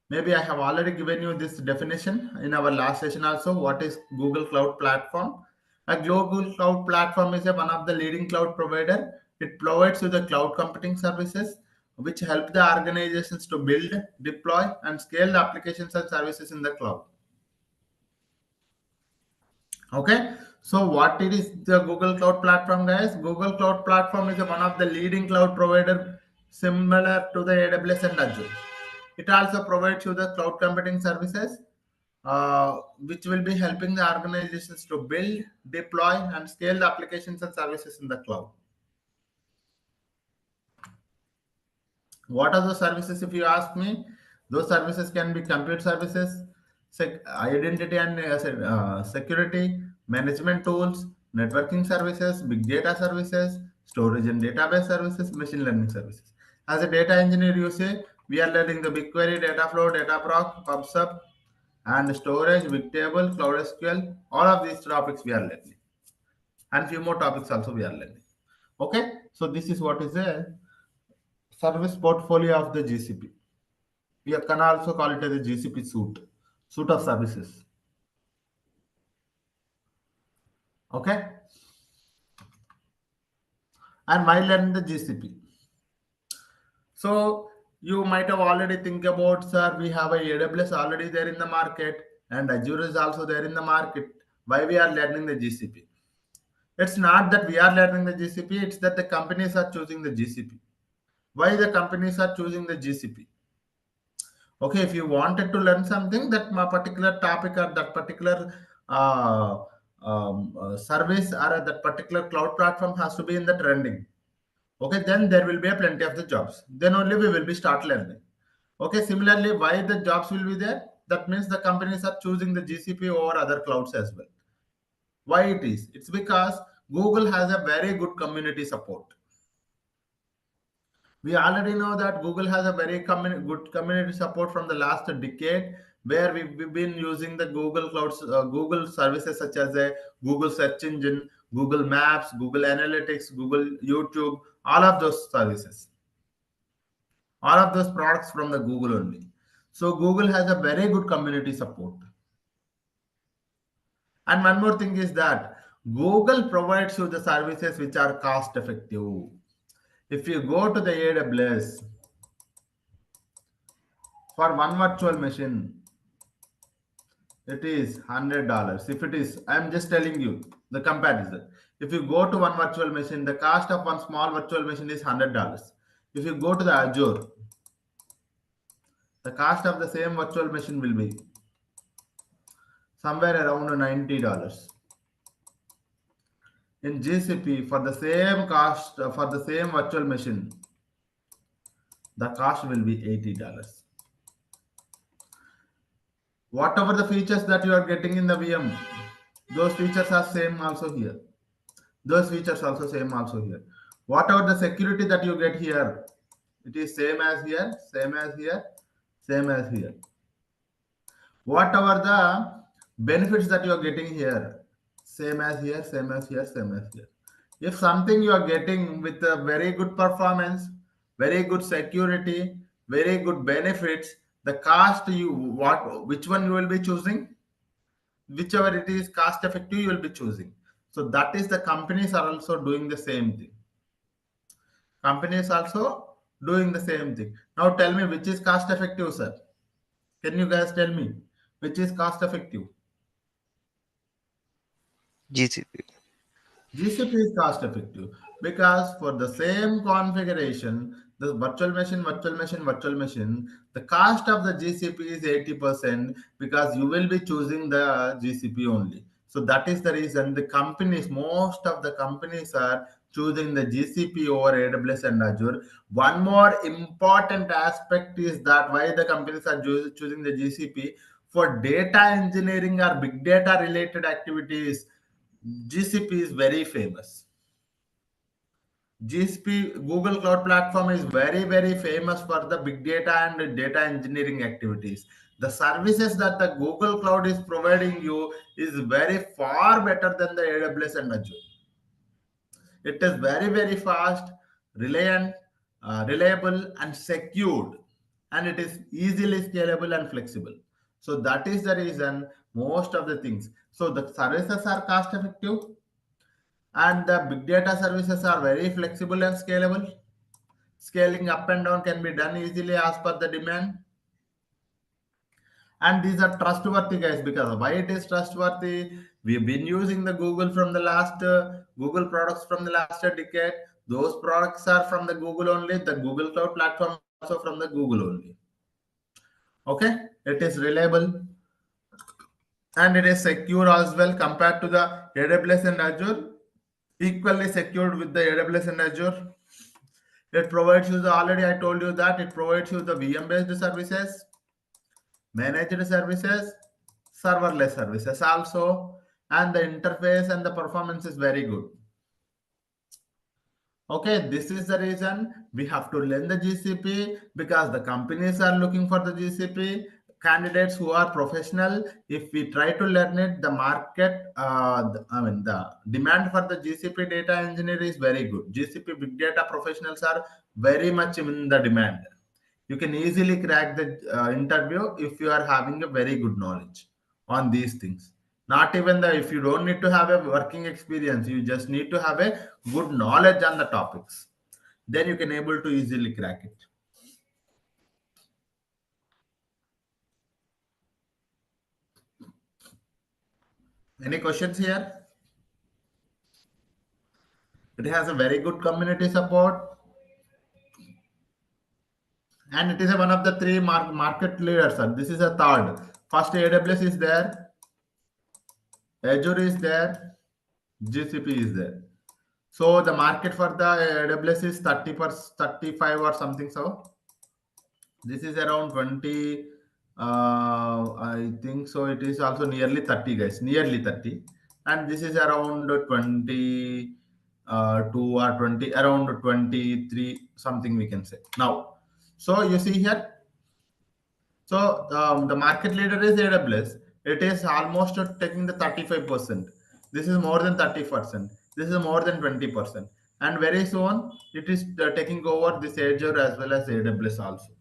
maybe I have already given you this definition in our last session also. What is Google Cloud Platform? A Google Cloud Platform is one of the leading cloud provider. It provides you the cloud computing services which help the organizations to build, deploy, and scale the applications and services in the cloud. Okay, so what it is the Google Cloud Platform, guys? Google Cloud Platform is one of the leading cloud provider similar to the AWS and Azure. It also provides you the cloud computing services, which will be helping the organizations to build, deploy, and scale the applications and services in the cloud. What are the services, if you ask me? Those services can be compute services, identity and security, management tools, networking services, big data services, storage and database services, machine learning services. As a data engineer, you say we are learning the BigQuery, Dataflow, Dataproc, PubSub, and storage, Bigtable, Cloud SQL. All of these topics we are learning, and few more topics also we are learning. Okay, so this is what is a service portfolio of the GCP. We can also call it as a GCP suite of services. Okay, and why learn the GCP? So you might have already think about, sir, we have a AWS already there in the market, and Azure is also there in the market. Why we are learning the GCP? It's not that we are learning the GCP, it's that the companies are choosing the GCP. Why the companies are choosing the GCP? Okay, if you wanted to learn something, that particular topic or that particular service or that particular cloud platform has to be in the trending. Okay, then there will be a plenty of the jobs. Then only we will be start learning. Okay, similarly, why the jobs will be there? That means the companies are choosing the GCP over other clouds as well. Why it is? It's because Google has a very good community support. We already know that Google has a very good community support from the last decade, where we've been using the Google clouds, Google services such as a Google search engine, Google Maps, Google Analytics, Google YouTube, all of those services, all of those products from the Google only. So Google has a very good community support. And one more thing is that Google provides you the services which are cost effective. If you go to the AWS for one virtual machine, it is $100. If it is, I'm just telling you the comparison. If you go to one virtual machine, the cost of one small virtual machine is $100. If you go to the Azure, the cost of the same virtual machine will be somewhere around $90. In GCP, for the same cost, for the same virtual machine, the cost will be $80. Whatever the features that you are getting in the VM, those features are same also here. Those features also same also here. Whatever the security that you get here, it is same as here, same as here, same as here. Whatever the benefits that you are getting here, same as here, same as here, same as here. If something you are getting with a very good performance, very good security, very good benefits, the cost you what which one you will be choosing? Whichever it is cost effective, you will be choosing. So that is the companies are also doing the same thing. Companies also doing the same thing. Now tell me which is cost effective, sir. Can you guys tell me which is cost effective? GCP. GCP is cost effective because for the same configuration, the virtual machine, the cost of the GCP is 80% because you will be choosing the GCP only. So that is the reason the companies, most of the companies are choosing the GCP over AWS and Azure. One more important aspect is that why the companies are choosing the GCP for data engineering or big data related activities. GCP is very famous. GCP, Google Cloud Platform, is very, very famous for the big data and data engineering activities. The services that the Google Cloud is providing you is very far better than the AWS and Azure. It is very, very fast, reliant, reliable, and secured, and it is easily scalable and flexible. So that is the reason most of the things. So the services are cost effective and the big data services are very flexible and scalable. Scaling up and down can be done easily as per the demand. And these are trustworthy, guys, because why it is trustworthy? We've been using the Google from the last Google products from the last decade. Those products are from the Google only. The Google Cloud Platform is also from the Google only. Okay, it is reliable and it is secure as well compared to the AWS and Azure. Equally secured with the AWS and Azure. It provides you the already I told you that it provides you the VM based services, managed services, serverless services also, and the interface and the performance is very good. Okay, this is the reason we have to learn the GCP because the companies are looking for the GCP candidates who are professional. If we try to learn it, the market, the demand for the GCP data engineer is very good. GCP big data professionals are very much in the demand. You can easily crack the interview if you are having a very good knowledge on these things. Not even the if you don't need to have a working experience, you just need to have a good knowledge on the topics, then you can able to easily crack it. Any questions here? It has a very good community support and it is one of the three market leaders, sir. This is a third. First AWS is there, Azure is there, GCP is there. So the market for the AWS is 30 per 35 or something. So this is around 20. I think so. It is also nearly 30, guys. Nearly 30. And this is around 20 2 or 20, around 23, something we can say. Now, so you see here, so the market leader is AWS. It is almost taking the 35%. This is more than 30%. This is more than 20%. And very soon it is taking over this Azure as well as AWS also.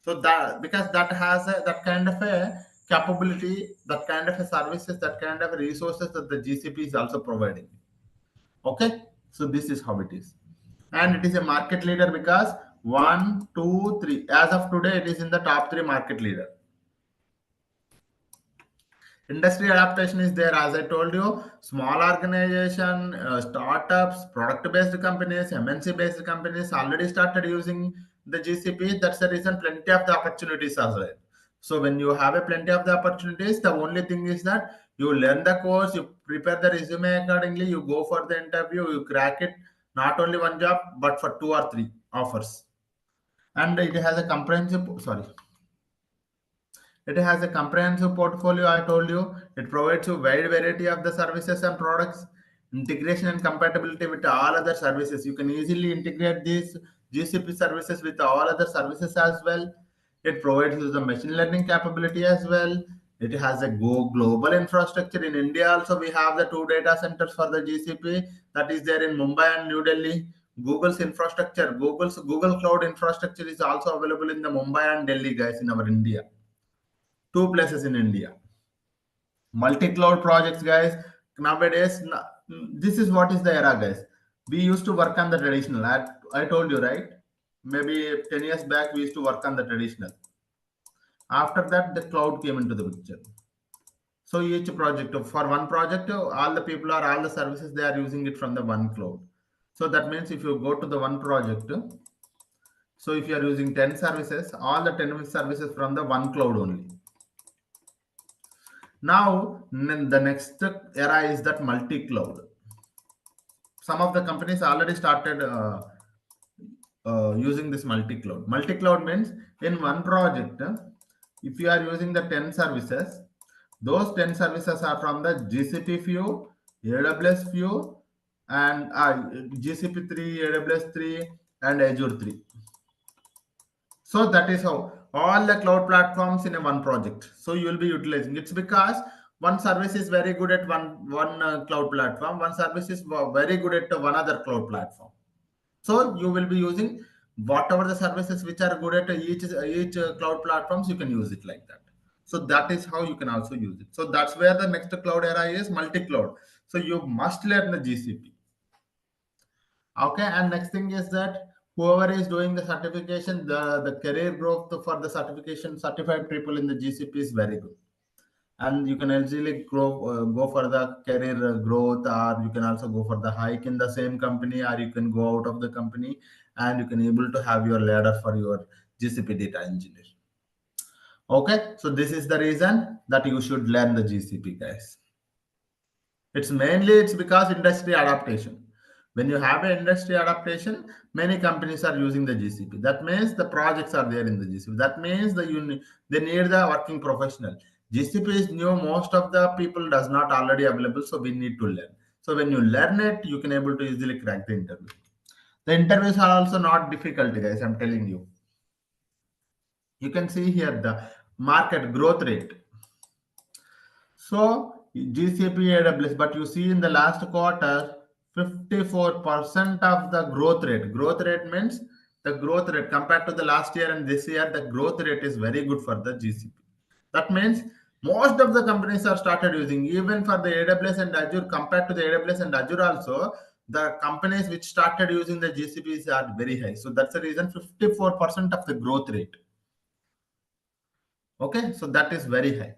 So that because that has that kind of a capability, that kind of a services, that kind of resources that the GCP is also providing. Okay, so this is how it is. And it is a market leader because 1, 2, 3. As of today, it is in the top 3 market leader. Industry adaptation is there, as I told you. Small organization, startups, product-based companies, MNC-based companies already started using the GCP. That's the reason plenty of the opportunities are there. So when you have a plenty of the opportunities, the only thing is that you learn the course, you prepare the resume accordingly, you go for the interview, you crack it. Not only one job, but for 2 or 3 offers. And it has a comprehensive, sorry. It has a comprehensive portfolio, I told you. It provides a wide variety of the services and products, integration and compatibility with all other services. You can easily integrate these GCP services with all other services as well. It provides you the machine learning capability as well. It has a global infrastructure. In India also, we have the 2 data centers for the GCP, that is there in Mumbai and New Delhi. Google's infrastructure, Google Cloud infrastructure is also available in the Mumbai and Delhi, guys, in our India. 2 places in India. Multi-cloud projects, guys. Nowadays, this is what is the era, guys. We used to work on the traditional. I told you, right? Maybe 10 years back, we used to work on the traditional. After that, the cloud came into the picture. So each project, for one project, all the people or all the services, they are using it from the one cloud. So that means if you go to the one project, so if you are using 10 services, all the 10 services from the one cloud only. Now, the next era is that multi-cloud. Some of the companies already started using this multi-cloud. Multi-cloud means in one project, if you are using the 10 services, those 10 services are from the GCP few, AWS few, and GCP 3, AWS 3, and Azure 3. So that is how all the cloud platforms in a one project. So you will be utilizing. It's because one service is very good at one cloud platform. One service is very good at one other cloud platform. So you will be using whatever the services which are good at each cloud platforms. You can use it like that. So that is how you can also use it. So that's where the next cloud era is multi-cloud. So you must learn the GCP. Okay, and next thing is that whoever is doing the certification, the career growth for the certification certified people in the GCP is very good, and you can easily go for the career growth, or you can also go for the hike in the same company, or you can go out of the company, and you can able to have your ladder for your GCP data engineer. Okay, so this is the reason that you should learn the GCP, guys. It's because industry adaptation. When you have an industry adaptation, many companies are using the GCP. That means the projects are there in the GCP. That means they need the working professional. GCP is new. Most of the people does not already available, so we need to learn. So when you learn it, you can able to easily crack the interview. The interviews are also not difficult, guys. I'm telling you. You can see here the market growth rate. So GCP AWS, but you see in the last quarter, 54% of the growth rate. Growth rate means the growth rate compared to the last year and this year, the growth rate is very good for the GCP. That means most of the companies are started using, even for the AWS and Azure, compared to the AWS and Azure also, the companies which started using the GCPs are very high. So that's the reason 54% of the growth rate. Okay, so that is very high.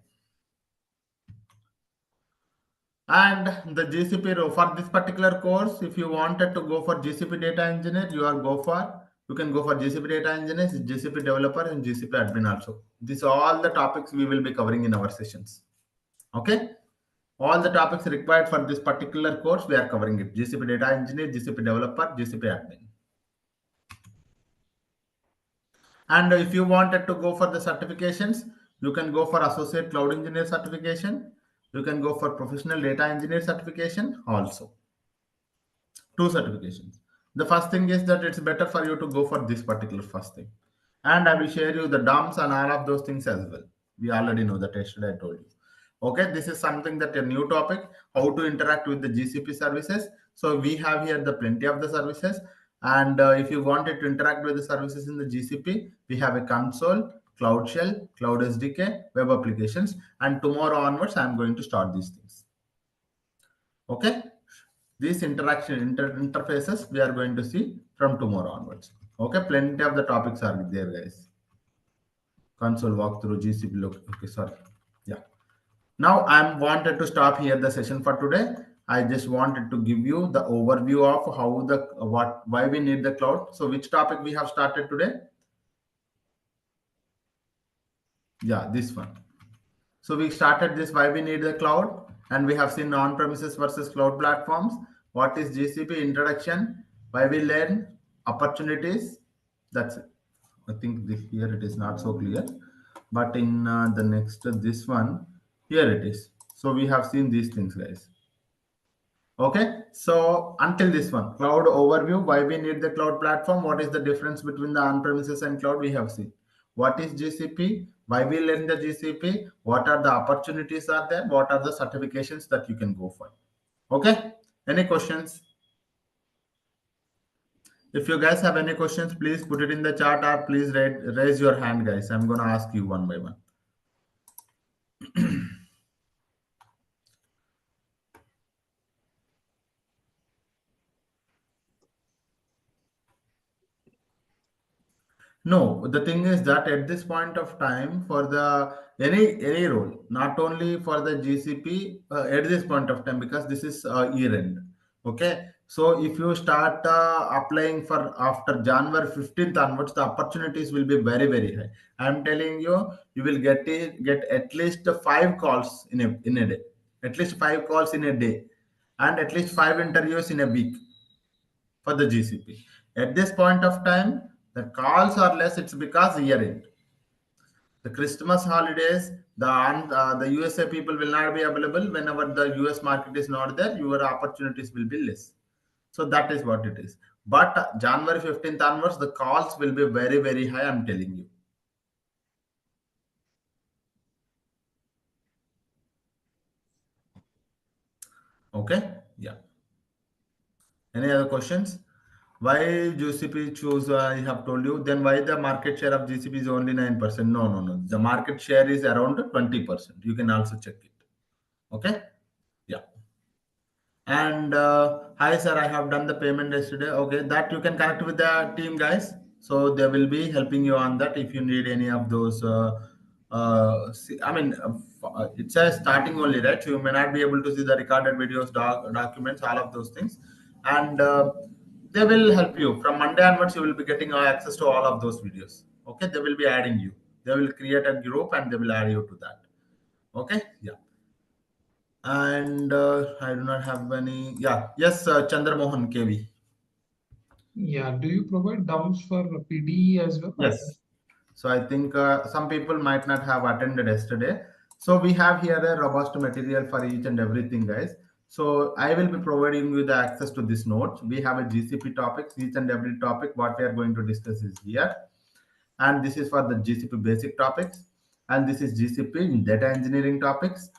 And the GCP for this particular course, if you wanted to go for GCP data engineer, you can go for GCP data engineer, GCP developer, and GCP admin also. These are all the topics we will be covering in our sessions. Okay, all the topics required for this particular course, we are covering it: GCP data engineer, GCP developer, GCP admin. And if you wanted to go for the certifications, you can go for associate cloud engineer certification. You can go for professional data engineer certification also. 2 certifications. The first thing is that it's better for you to go for this particular first thing. And I will share you the DOMs and all of those things as well. We already know that yesterday I told you. Okay, this is something that a new topic, how to interact with the GCP services. So we have here the plenty of the services. And if you wanted to interact with the services in the GCP, we have a console. Cloud Shell, Cloud SDK, web applications, and tomorrow onwards, I'm going to start these things. Okay, these interfaces we are going to see from tomorrow onwards. Okay, plenty of the topics are there, guys. Console walkthrough, GCP look. Okay, sorry. Yeah. Now I'm wanted to stop here the session for today. I just wanted to give you the overview of how the why we need the cloud. So which topic we have started today? Yeah, this one. So we started this why we need the cloud, and we have seen on-premises versus cloud platforms. What is GCP introduction? Why we learn opportunities. That's it. I think this here it is not so clear, but in the next this one here it is. So we have seen these things, guys. Okay, so until this one, cloud overview, why we need the cloud platform, what is the difference between the on-premises and cloud, we have seen. What is GCP, why we learn the GCP, what are the opportunities are there, what are the certifications that you can go for. Okay, any questions? If you guys have any questions, please put it in the chat or please raise your hand, guys. I'm going to ask you one by one. No, the thing is that at this point of time, for the any role, not only for the GCP at this point of time, because this is year end. Okay, so if you start applying for after January 15th onwards, the opportunities will be very high. I'm telling you, you will get at least 5 calls in a day, at least 5 calls in a day, and at least 5 interviews in a week for the GCP. At this point of time, the calls are less. It's because year end, the Christmas holidays, the USA people will not be available. Whenever the US market is not there, your opportunities will be less. So that is what it is. But January 15th onwards, the calls will be very high. I'm telling you. Okay. Yeah. Any other questions? Why GCP choose? I have told you. Then why the market share of GCP is only 9%? No. The market share is around 20%. You can also check it. Okay. Yeah. And hi, sir. I have done the payment yesterday. Okay, that you can connect with the team, guys. So they will be helping you on that if you need any of those. I mean, it's a starting only, right? So you may not be able to see the recorded videos, documents, all of those things, and they will help you from Monday onwards. You will be getting access to all of those videos. Okay, they will be adding you. They will create a group and they will add you to that. Okay, yeah. And I do not have any. Yeah, yes, Chandramohan KV. Yeah, do you provide dumps for PDE as well? Yes. So I think some people might not have attended yesterday. So we have here a robust material for each and everything, guys. So I will be providing you the access to this notes. We have a GCP topics, each and every topic. What we are going to discuss is here, and this is for the GCP basic topics, and this is GCP data engineering topics,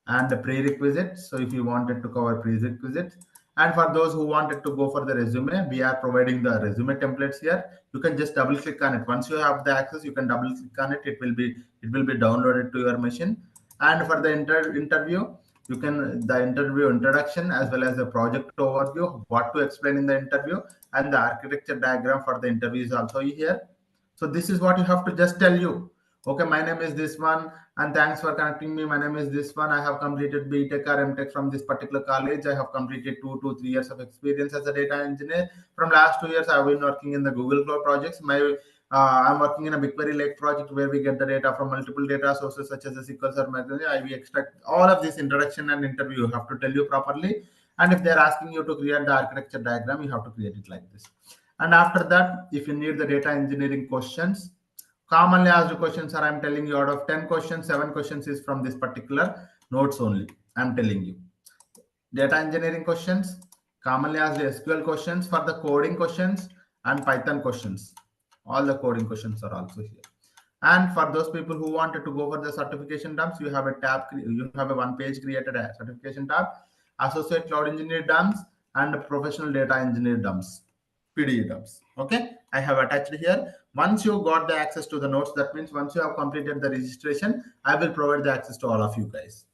and the prerequisites. So if you wanted to cover prerequisites, and for those who wanted to go for the resume, we are providing the resume templates here. You can just double click on it. Once you have the access, you can double click on it. It will be downloaded to your machine. And for the interview, you can the interview introduction as well as the project overview, what to explain in the interview, and the architecture diagram for the interview is also here. So this is what you have to just tell you. Okay, my name is this one, and thanks for connecting me. My name is this one. I have completed BTech or MTech from this particular college. I have completed 2 to 3 years of experience as a data engineer. From last 2 years, I've been working in the Google Cloud projects. I'm working in a BigQuery Lake project where we get the data from multiple data sources such as the SQL Server. We extract all of this introduction and interview. You have to tell you properly. And if they're asking you to create the architecture diagram, you have to create it like this. And after that, if you need the data engineering questions, commonly asked questions are, I'm telling you, out of 10 questions, 7 questions is from this particular notes only. I'm telling you. Data engineering questions, commonly asked SQL questions for the coding questions, and Python questions. All the coding questions are also here. And for those people who wanted to go for the certification dumps, you have a tab, you have a one page created a certification tab, associate cloud engineer dumps, and professional data engineer dumps, PDE dumps. Okay, I have attached here. Once you got the access to the notes, that means once you have completed the registration, I will provide the access to all of you guys.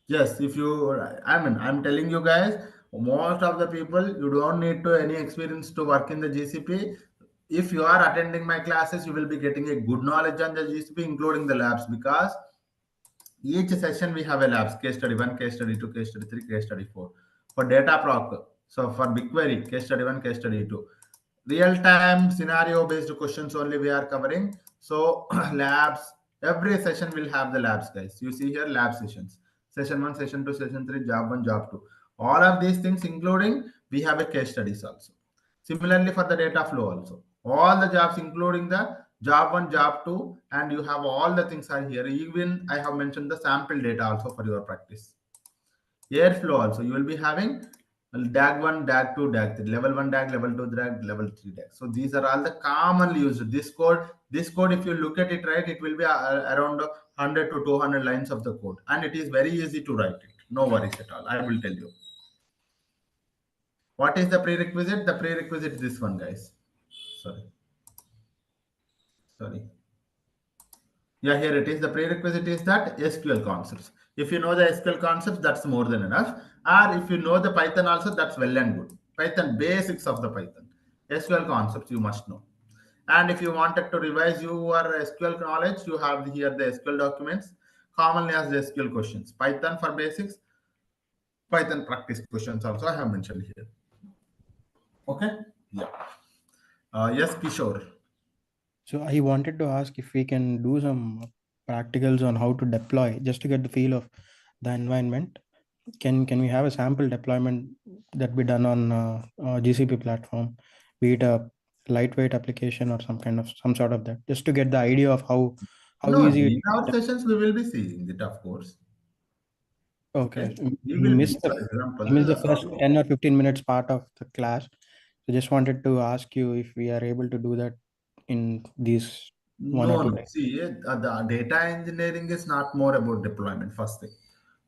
Yes, if you, I mean, I'm telling you guys, most of the people, you don't need to any experience to work in the GCP. If you are attending my classes, you will be getting a good knowledge on the GCP, including the labs, because each session we have a labs, case study 1, case study 2, case study 3, case study 4. For data proc, so for BigQuery, case study 1, case study 2. Real time scenario based questions only we are covering. So labs, every session will have the labs, guys. You see here lab sessions, session 1, session 2, session 3, job 1, job 2. All of these things, including we have a case studies also. Similarly for the data flow also, all the jobs including the job 1, job 2, and you have all the things are here. Even I have mentioned the sample data also for your practice. Airflow also, you will be having DAG 1, DAG 2, DAG 3, level 1 DAG, level 2 DAG, level 3 DAG. So these are all the commonly used. This code, if you look at it, right, it will be around 100 to 200 lines of the code, and it is very easy to write it. No worries at all. I will tell you. What is the prerequisite? The prerequisite is this one, guys. Sorry. Sorry. Yeah, here it is. The prerequisite is that SQL concepts. If you know the SQL concepts, that's more than enough. Or if you know the Python also, that's well and good. Python, basics of the Python. SQL concepts you must know. And if you wanted to revise your SQL knowledge, you have here the SQL documents, commonly as the SQL questions. Python for basics, Python practice questions also I have mentioned here. Okay? Yeah. Yes, Kishore. So I wanted to ask if we can do some practicals on how to deploy just to get the feel of the environment. Can we have a sample deployment that be done on GCP platform, be it a lightweight application or some sort of that, just to get the idea of how No, easy it in our is. sessions we will be seeing it, of course. Okay, Okay, so we we will be. missed For example, I missed the first 10 or 15 minutes part of the class. So just wanted to ask you if we are able to do that in these one or no, two no. days. See, the data engineering is not more about deployment, first thing.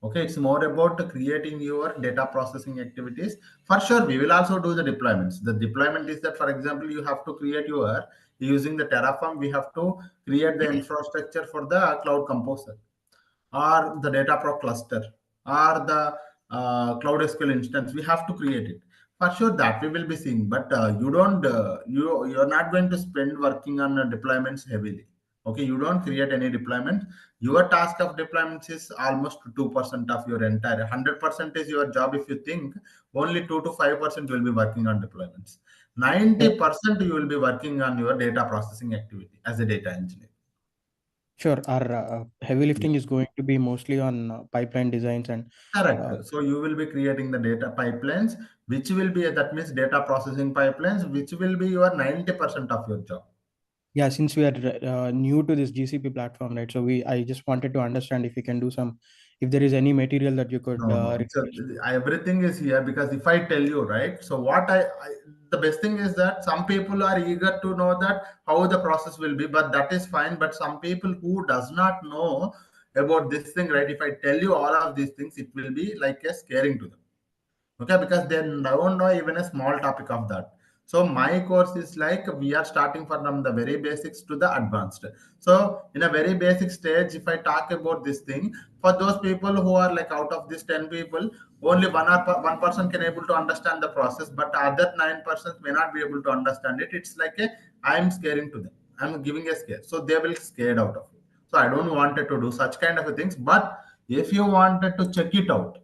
Okay, it's more about creating your data processing activities. For sure, we will also do the deployments. The deployment is that, for example, you have to create your, using the Terraform, we have to create the infrastructure for the Cloud Composer, or the data pro cluster, or the cloud SQL instance. We have to create it. For sure that we will be seeing, but you don't you're not going to spend working on deployments heavily. Okay, you don't create any deployment. Your task of deployments is almost 2% of your entire 100% is your job. If you think only 2 to 5% will be working on deployments, Yeah, 90% you will be working on your data processing activity as a data engineer. sure. Our heavy lifting is going to be mostly on pipeline designs and uh, Correct. So you will be creating the data pipelines, which will be, that means data processing pipelines, which will be your 90% of your job. yeah, since we are new to this GCP platform, right? So I just wanted to understand if you can do some, if there is any material that you could No, no. So request. everything is here, because if I tell you, right? So what the best thing is that some people are eager to know that how the process will be, but that is fine. But some people who does not know about this thing, right? If I tell you all of these things, it will be like a scaring to them. Okay, because they don't know even a small topic of that. So my course is like we are starting from the very basics to the advanced. So in a very basic stage, if I talk about this thing, for those people who are like, out of these 10 people, only one person can able to understand the process, but other 9% may not be able to understand it. It's like a, I'm scaring to them, I'm giving a scare, so they will scared out of it. So I don't wanted to do such kind of a things. But if you wanted to check it out,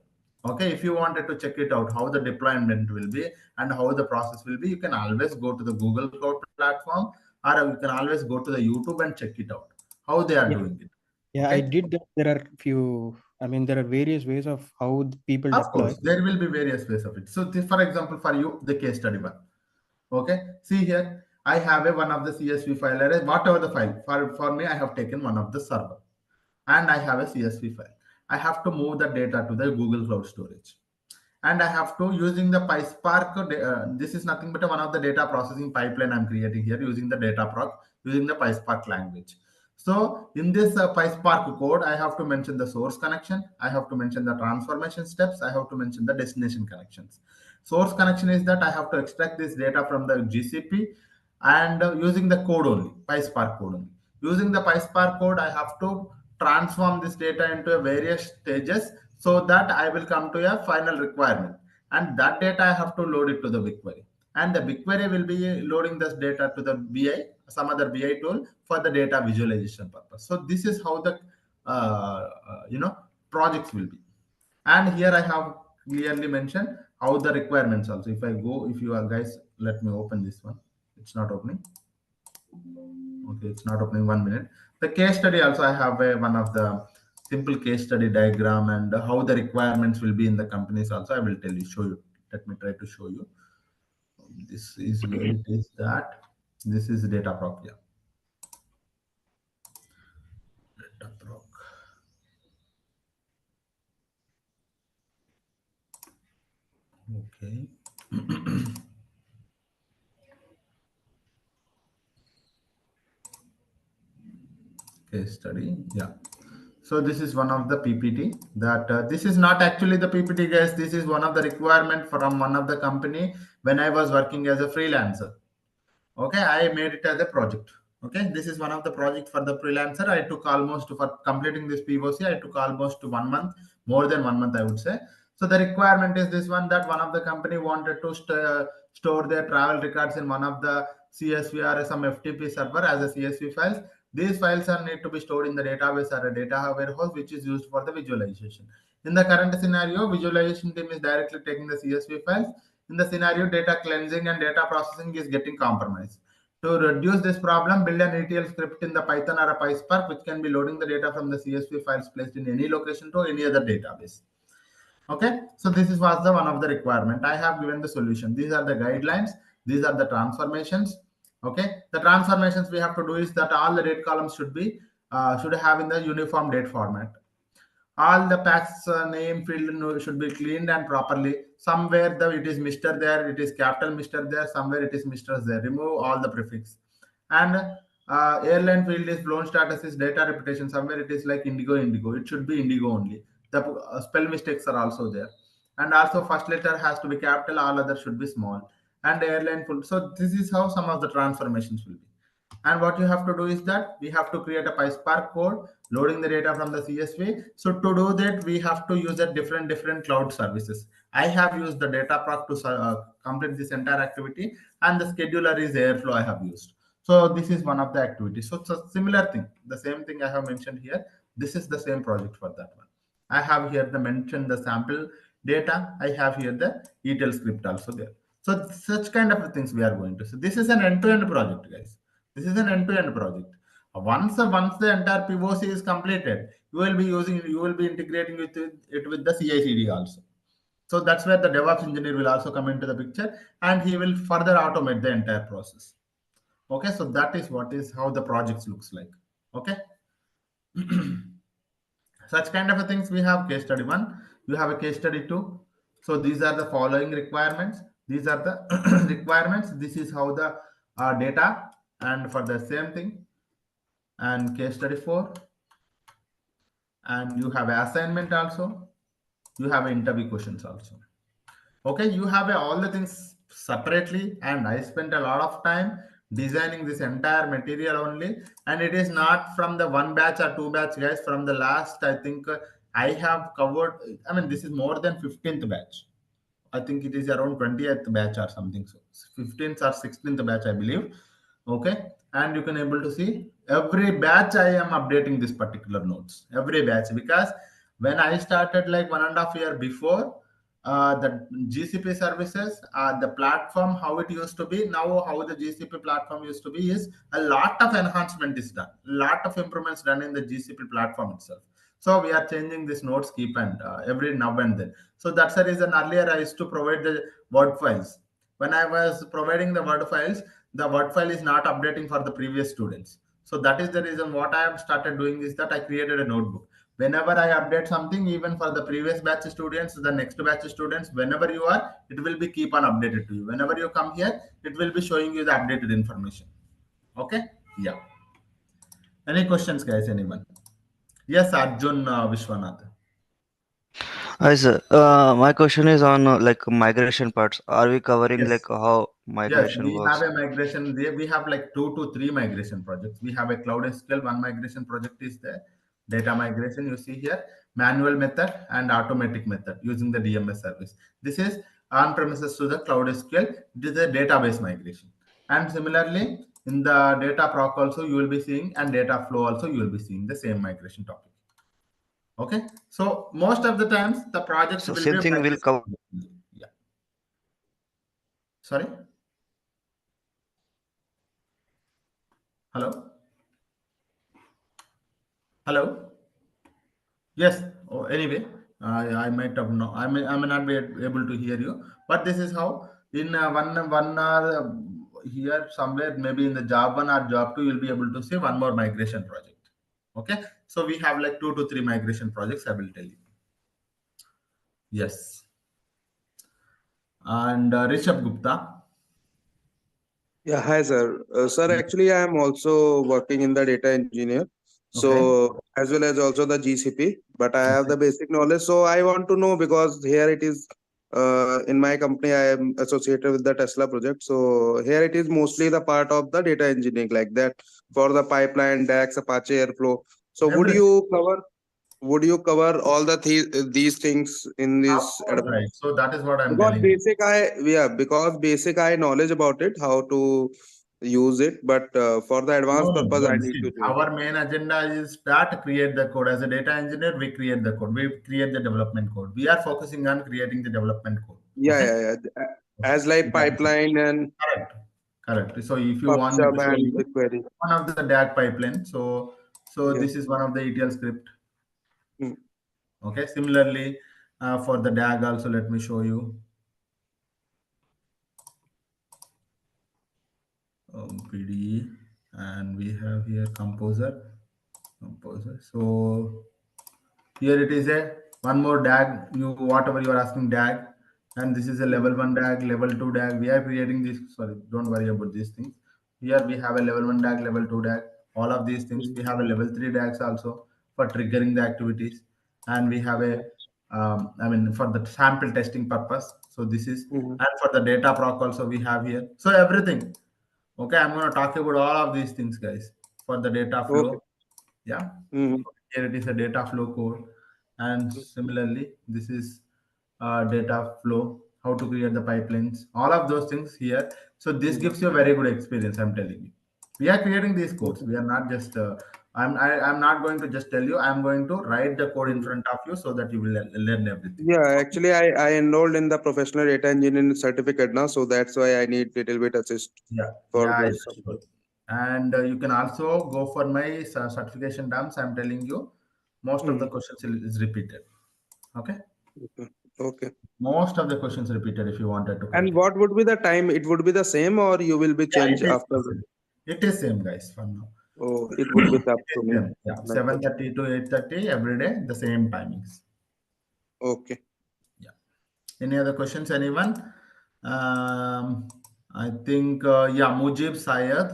okay, if you wanted to check it out how the deployment will be and how the process will be, you can always go to the Google Cloud platform, or you can always go to the YouTube and check it out how they are Yeah, doing it. yeah, I Okay, did that. There are few, I mean, there are various ways of how the people of deploy. course there will be various ways of it. So for example, for you, the case study one. Okay, see here, I have a one of the CSV file array, whatever the file. For me, I have taken one of the server, and I have a CSV file. I have to move the data to the Google Cloud Storage, and I have to, using the PySpark. This is nothing but one of the data processing pipeline I'm creating here using the Dataproc, using the PySpark language. So in this PySpark code, I have to mention the source connection, I have to mention the transformation steps, I have to mention the destination connections. Source connection is that I have to extract this data from the GCP and using the code only, PySpark code only. Using the PySpark code, I have to transform this data into a various stages so that I will come to a final requirement. And that data I have to load it to the BigQuery. And the BigQuery will be loading this data to the BI, some other BI tool for the data visualization purpose. So this is how the projects will be. And here I have clearly mentioned how the requirements also. If I go, if you are guys, let me open this one. It's not opening. Okay, it's not opening. 1 minute. The case study also, I have one of the simple case study diagram and how the requirements will be in the companies also. I will tell you, show you. Let me try to show you. This is where it is that. This is data prop. Yeah. Data prop. Okay. Case study. Yeah. So this is one of the PPT that this is not actually the PPT, guys. This is one of the requirement from one of the company when I was working as a freelancer. Okay, I made it as a project. Okay, this is one of the project for the freelancer. I took almost for completing this POC. I took almost 1 month, more than 1 month, I would say. So the requirement is this one, that one of the company wanted to store their travel records in one of the CSV or some FTP server as a CSV files. These files are need to be stored in the database or a data warehouse, which is used for the visualization. In the current scenario, visualization team is directly taking the CSV files. In the scenario, data cleansing and data processing is getting compromised. To reduce this problem, build an ETL script in the Python or a PySpark, which can be loading the data from the CSV files placed in any location to any other database. Okay, so this is was the one of the requirement. I have given the solution. These are the guidelines. These are the transformations. Okay, the transformations we have to do is that all the date columns should have in the uniform date format. All the packs name field should be cleaned and properly. Somewhere it is Mr. there, it is capital Mr. there, somewhere it is Mr. there. Remove all the prefix. And airline field is flown status is data reputation. Somewhere it is like Indigo. It should be Indigo only. The spell mistakes are also there. And also first letter has to be capital, all other should be small. And airline full. So this is how some of the transformations will be. And what you have to do is that we have to create a PySpark code loading the data from the CSV. So to do that, we have to use a different cloud services. I have used the Dataproc to complete this entire activity, and the scheduler is Airflow I have used. So this is one of the activities. So it's a similar thing. The same thing I have mentioned here. This is the same project for that one. I have here the mention the sample data. I have here the ETL script also there. So such kind of things we are going to. So this is an end-to-end project, guys. This is an end-to-end project. Once the entire POC is completed, you will be integrating it with the CI/CD also. So that's where the DevOps engineer will also come into the picture, and he will further automate the entire process. Okay, so that is how the project looks like. Okay. Such kind of things we have case study 1, you have a case study 2. So these are the following requirements. These are the requirements. This is how the data, and for the same thing, and case study 4, and you have assignment also, you have interview questions also. Okay, you have all the things separately, and I spent a lot of time designing this entire material only, and it is not from the 1 batch or 2 batch, guys. From the last, I think I have covered, I mean, this is more than 15th batch. I think it is around 20th batch or something. So 15th or 16th batch, I believe. Okay, and you can able to see every batch I am updating this particular notes, every batch, because when I started like 1.5 year before, the GCP services, the platform how it used to be, now how the GCP platform used to be is a lot of enhancement is done, lot of improvements done in the GCP platform itself. So we are changing this notes keep and every now and then. So that's the reason earlier I used to provide the Word files. When I was providing the Word files, the Word file is not updating for the previous students. So that is the reason what I have started doing is that I created a notebook. Whenever I update something, even for the previous batch students, the next batch students, whenever you are, it will be keep on updated to you. Whenever you come here, it will be showing you the updated information. Okay. Yeah. Any questions, guys? Anyone? Yes, Arjun Vishwanath. Hi sir. My question is on like migration parts. Are we covering Yes. like how Yes, migration we have works? a migration. We have like 2 to 3 migration projects. We have a cloud SQL, one migration project is there. Data migration, you see here, manual method and automatic method using the DMS service. This is on-premises to the cloud SQL. It is a database migration. And similarly, in the data proc also you will be seeing, and data flow also you will be seeing the same migration topic. Okay. So most of the times the project So will be same thing will migration. cover. Yeah. Sorry. Hello. Hello. Yes. Oh, anyway, I might have no. I may not be able to hear you. But this is how in one hour here somewhere maybe in the job one or job two you'll be able to see one more migration project. Okay. So we have like 2 to 3 migration projects. I will tell you. Yes. And Rishabh Gupta. Yeah, hi sir. Sir, Yes. actually, I am also working in the data engineer, Okay. so as well as also the GCP. But I have Okay. the basic knowledge, so I want to know because here it is. In my company, I am associated with the Tesla project. So here it is mostly the part of the data engineering, like that for the pipeline, DAX, Apache Airflow. So Everything. would you cover all the these things in Of this course, advanced? right. So that is what I'm Because telling you. basic I yeah, because basic I knowledge about it, how to use it, but for the No, advanced no, purpose, I don't need see. to change. Our main agenda is that create the code. As a data engineer, we create the code. We create the development code. We are focusing on creating the development code. Yeah, Okay. yeah, yeah. As like That is it. pipeline and Correct. Correct. So if you want me PubSub to show and you BigQuery. one of the DAG pipeline, so Yeah. this is one of the ETL script. Mm. Okay. Similarly, for the DAG also, let me show you PDE, and we have here composer. Composer. So here it is a one more DAG, you whatever you are asking DAG, and this is a level Mm. one DAG, level two DAG. We are creating this. Sorry, don't worry about these things. Here we have a level one DAG, level two DAG, all of these things. Mm. We have a level three DAGs also for triggering the activities, and we have Yeah. a I mean for the sample testing purpose. So this is, Mhm. and for the data proc also we have here. So everything. Okay, I'm gonna talk about all of these things, guys, for the data Okay. flow. Yeah, Mhm. here it is a data flow code, and similarly this is data flow, how to create the pipelines, all of those things here. So this Mhm. gives you a very good experience, I'm telling you. We are creating these codes. Okay. We are not just I'm not going to just tell you. I'm going to write the code in Mhm. front of you so that you will learn everything. Yeah, actually, I enrolled in the professional data engineering certificate now, so that's why I need little bit assist Yeah, for yeah, the yeah, sure. subject. And you can also go for my certification dams. I'm telling you, most of the Mhm. questions is repeated. Okay, Okay. Okay. most of the questions repeated if you wanted to And crack it. what would be the time? It would be the same, or you will be Yeah, change it is after the the. same. It is same, guys. For now, Oh, it would be tough it is to me. same. Yeah, Like that. 7:30 to 8:30 every day, the same timings. Okay. Yeah. Any other questions, anyone? Um, I think yeah, Mujib Sayed.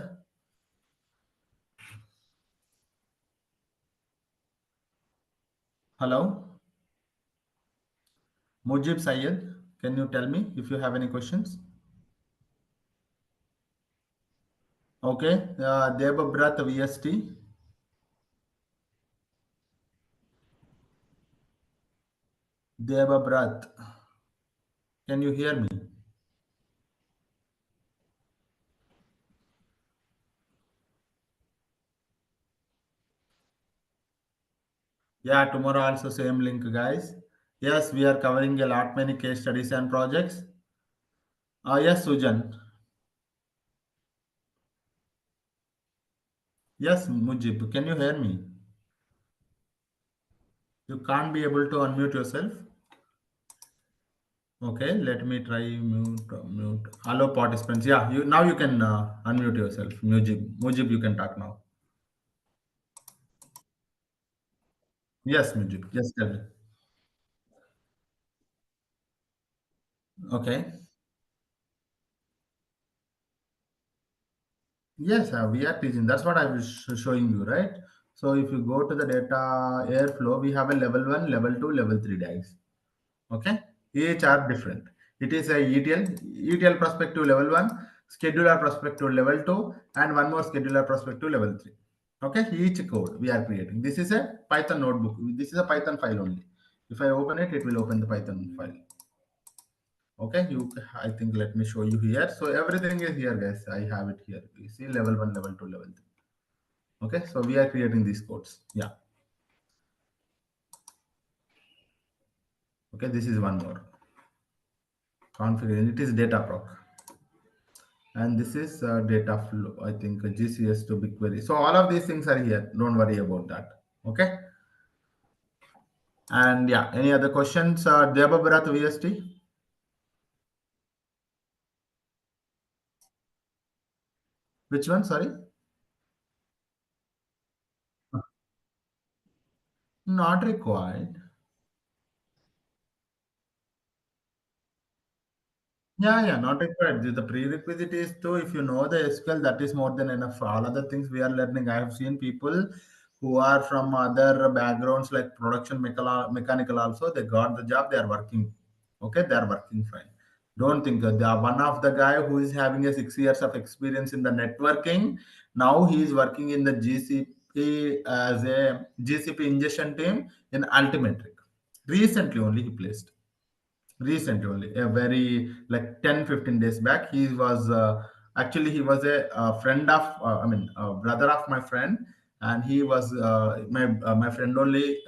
Hello, Mujib Sayed. Can you tell me if you have any questions? Okay, Devabrat VST. Devabrat, can you hear me? Yeah, tomorrow also same link, guys. Yes, we are covering a lot many case studies and projects. Yes, Sujan. Yes, Mujib. Can you hear me? You can't be able to unmute yourself. Okay, let me try mute. Hello, participants. Yeah, you now you can unmute yourself. Mujib, you can talk now. Yes, Mujib. Yes, tell me. Okay. Yes, we are teaching. That's what I was showing you, right? So if you go to the data airflow, we have a level one, level two, level three DAGs. Okay, each are different. It is a ETL perspective level 1, scheduler perspective level 2, and one more scheduler perspective level 3. Okay, each code we are creating. This is a Python notebook. This is a Python file only. If I open it, it will open the Python file. Okay, I think let me show you here. So everything is here, guys. I have it here. You see level 1, level 2, level 3. Okay, so we are creating these codes. Yeah. Okay, this is one more configuration. It is data proc, and this is data flow. I think GCS to BigQuery. So all of these things are here. Don't worry about that. Okay. And yeah, any other questions? Debabharat VST. Which one? Sorry. Not required. Yeah, not required. The prerequisite is to, if you know the SQL, that is more than enough. All other things we are learning. I have seen people who are from other backgrounds like production mechanical also, they got the job, they are working. Okay, they are working fine. Don't think that they are one of the guy who is having a 6 years of experience in the networking. Now he is working in the GCP as a GCP ingestion team in Altimetric. Recently only he placed. Recently only, a very like 10-15 days back, he was actually he was a friend of brother of my friend, and he was my friend only,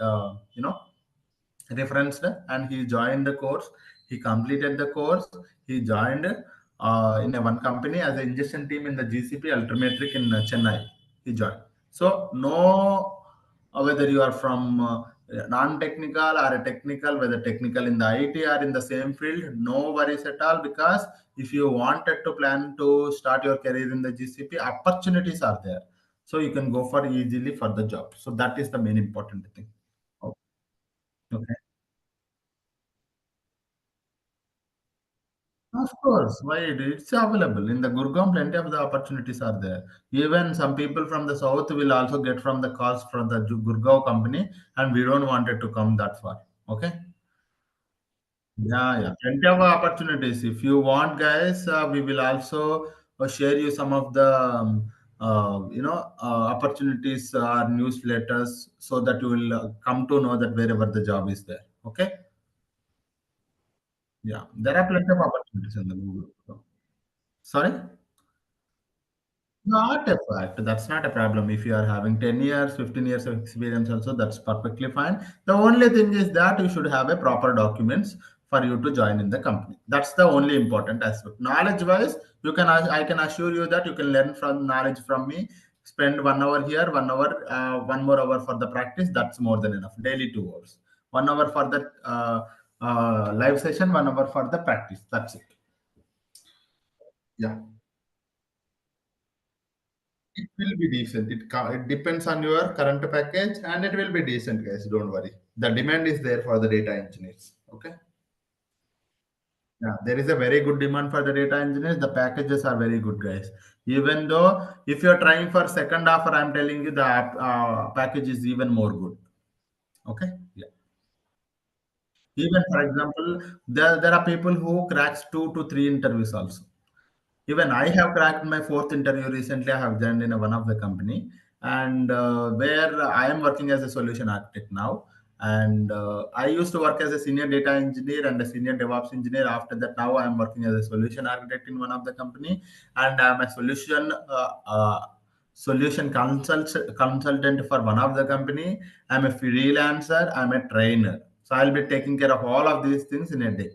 referenced, and he joined the course. He completed the course. He joined in a one company as an ingestion team in the GCP Ultrametric in Chennai. He joined. So no, whether you are from non-technical or a technical, whether technical in the IT or in the same field, no worries at all, because if you wanted to plan to start your career in the GCP, opportunities are there. So you can go for easily for the job. So that is the main important thing. Okay. Of course, why it's available in the Gurgaon. Plenty of the opportunities are there. Even some people from the south will also get from the calls from the Gurgaon company, and we don't want it to come that far. Okay. Yeah, plenty of opportunities. If you want, guys, we will also share you some of the opportunities or newsletters, so that you will come to know that wherever the job is there. Okay. Yeah, there are plenty of opportunities in the Google. Sorry. Not a fact. That's not a problem. If you are having 10 years, 15 years of experience also, that's perfectly fine. The only thing is that you should have a proper documents for you to join in the company. That's the only important aspect. Knowledge wise, I can assure you that you can learn from knowledge from me. Spend 1 hour here, 1 hour, 1 more hour for the practice. That's more than enough. Daily 2 hours. 1 hour for the live session, 1 hour for the practice. That's it. Yeah. It will be decent. It depends on your current package, and it will be decent, guys. Don't worry. The demand is there for the data engineers. Okay. Yeah, there is a very good demand for the data engineers. The packages are very good, guys. Even though if you're trying for second offer, I'm telling you the package is even more good. Okay. Yeah. Even for example, there are people who cracks 2 to 3 interviews also. Even I have cracked my fourth interview recently. I have joined in one of the company, and where I am working as a solution architect now. And I used to work as a senior data engineer and a senior DevOps engineer. After that, now I am working as a solution architect in one of the company, and I am a solution consultant for one of the company. I'm a freelancer. I'm a trainer. So I'll be taking care of all of these things in a day.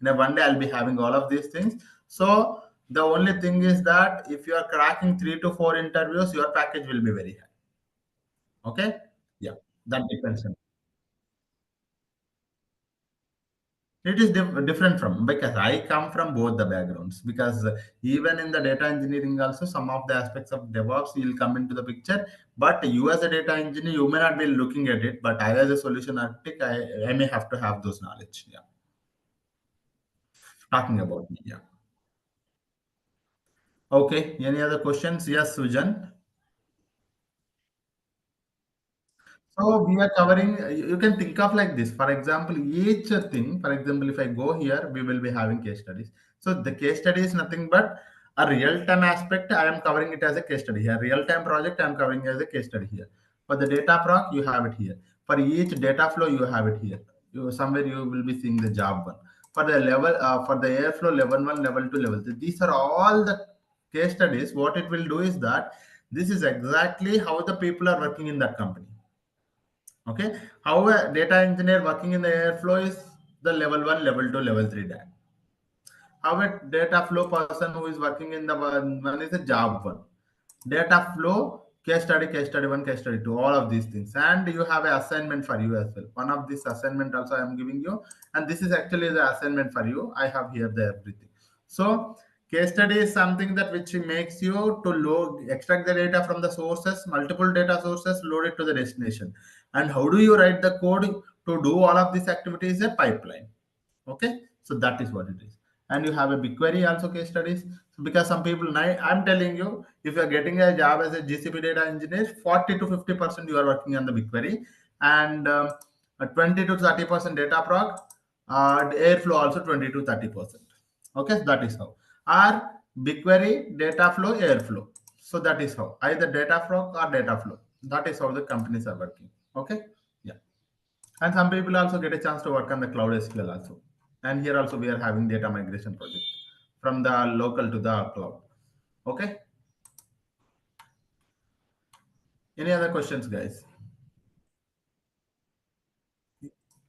In a one day, I'll be having all of these things. So the only thing is that if you are cracking 3 to 4 interviews, your package will be very high. Okay. Yeah, that depends on. It is different from, because I come from both the backgrounds. Because even in the data engineering, also some of the aspects of DevOps will come into the picture. But you as a data engineer, you may not be looking at it. But I as a solution architect, I may have to have those knowledge. Yeah, talking about me. Yeah. Okay. Any other questions? Yes, Sujan. So we are covering, you can think of like this. For example, each thing, for example, if I go here, we will be having case studies. So the case study is nothing but a real-time aspect. I am covering it as a case study here. Real-time project, I am covering as a case study here. For the data proc, you have it here. For each data flow, you have it here. Somewhere you will be seeing the job one. For the level, for the airflow level 1, level 2, level 3. These are all the case studies. What it will do is that this is exactly how the people are working in that company. Okay, how a data engineer working in the airflow is the level 1, level 2, level 3 data. How a data flow person who is working in the one is a job one. Data flow, case study one, case study two, all of these things. And you have an assignment for you as well. One of this assignment also I am giving you. And this is actually the assignment for you. I have here the everything. So case study is something that which makes you to load, extract the data from the sources, multiple data sources, load it to the destination. And how do you write the code to do all of these activities? A pipeline. Okay, so that is what it is. And you have a BigQuery also case studies. So because some people, I'm telling you, if you're getting a job as a GCP data engineer, 40 to 50% you are working on the BigQuery, and 20 to 30% data proc, airflow also 20 to 30%. Okay, so that is how. Or BigQuery, data flow, airflow. So that is how, either data proc or data flow. That is how the companies are working. Okay, yeah. And some people also get a chance to work on the cloud SQL also. And here also we are having data migration project from the local to the cloud. Okay. Any other questions, guys?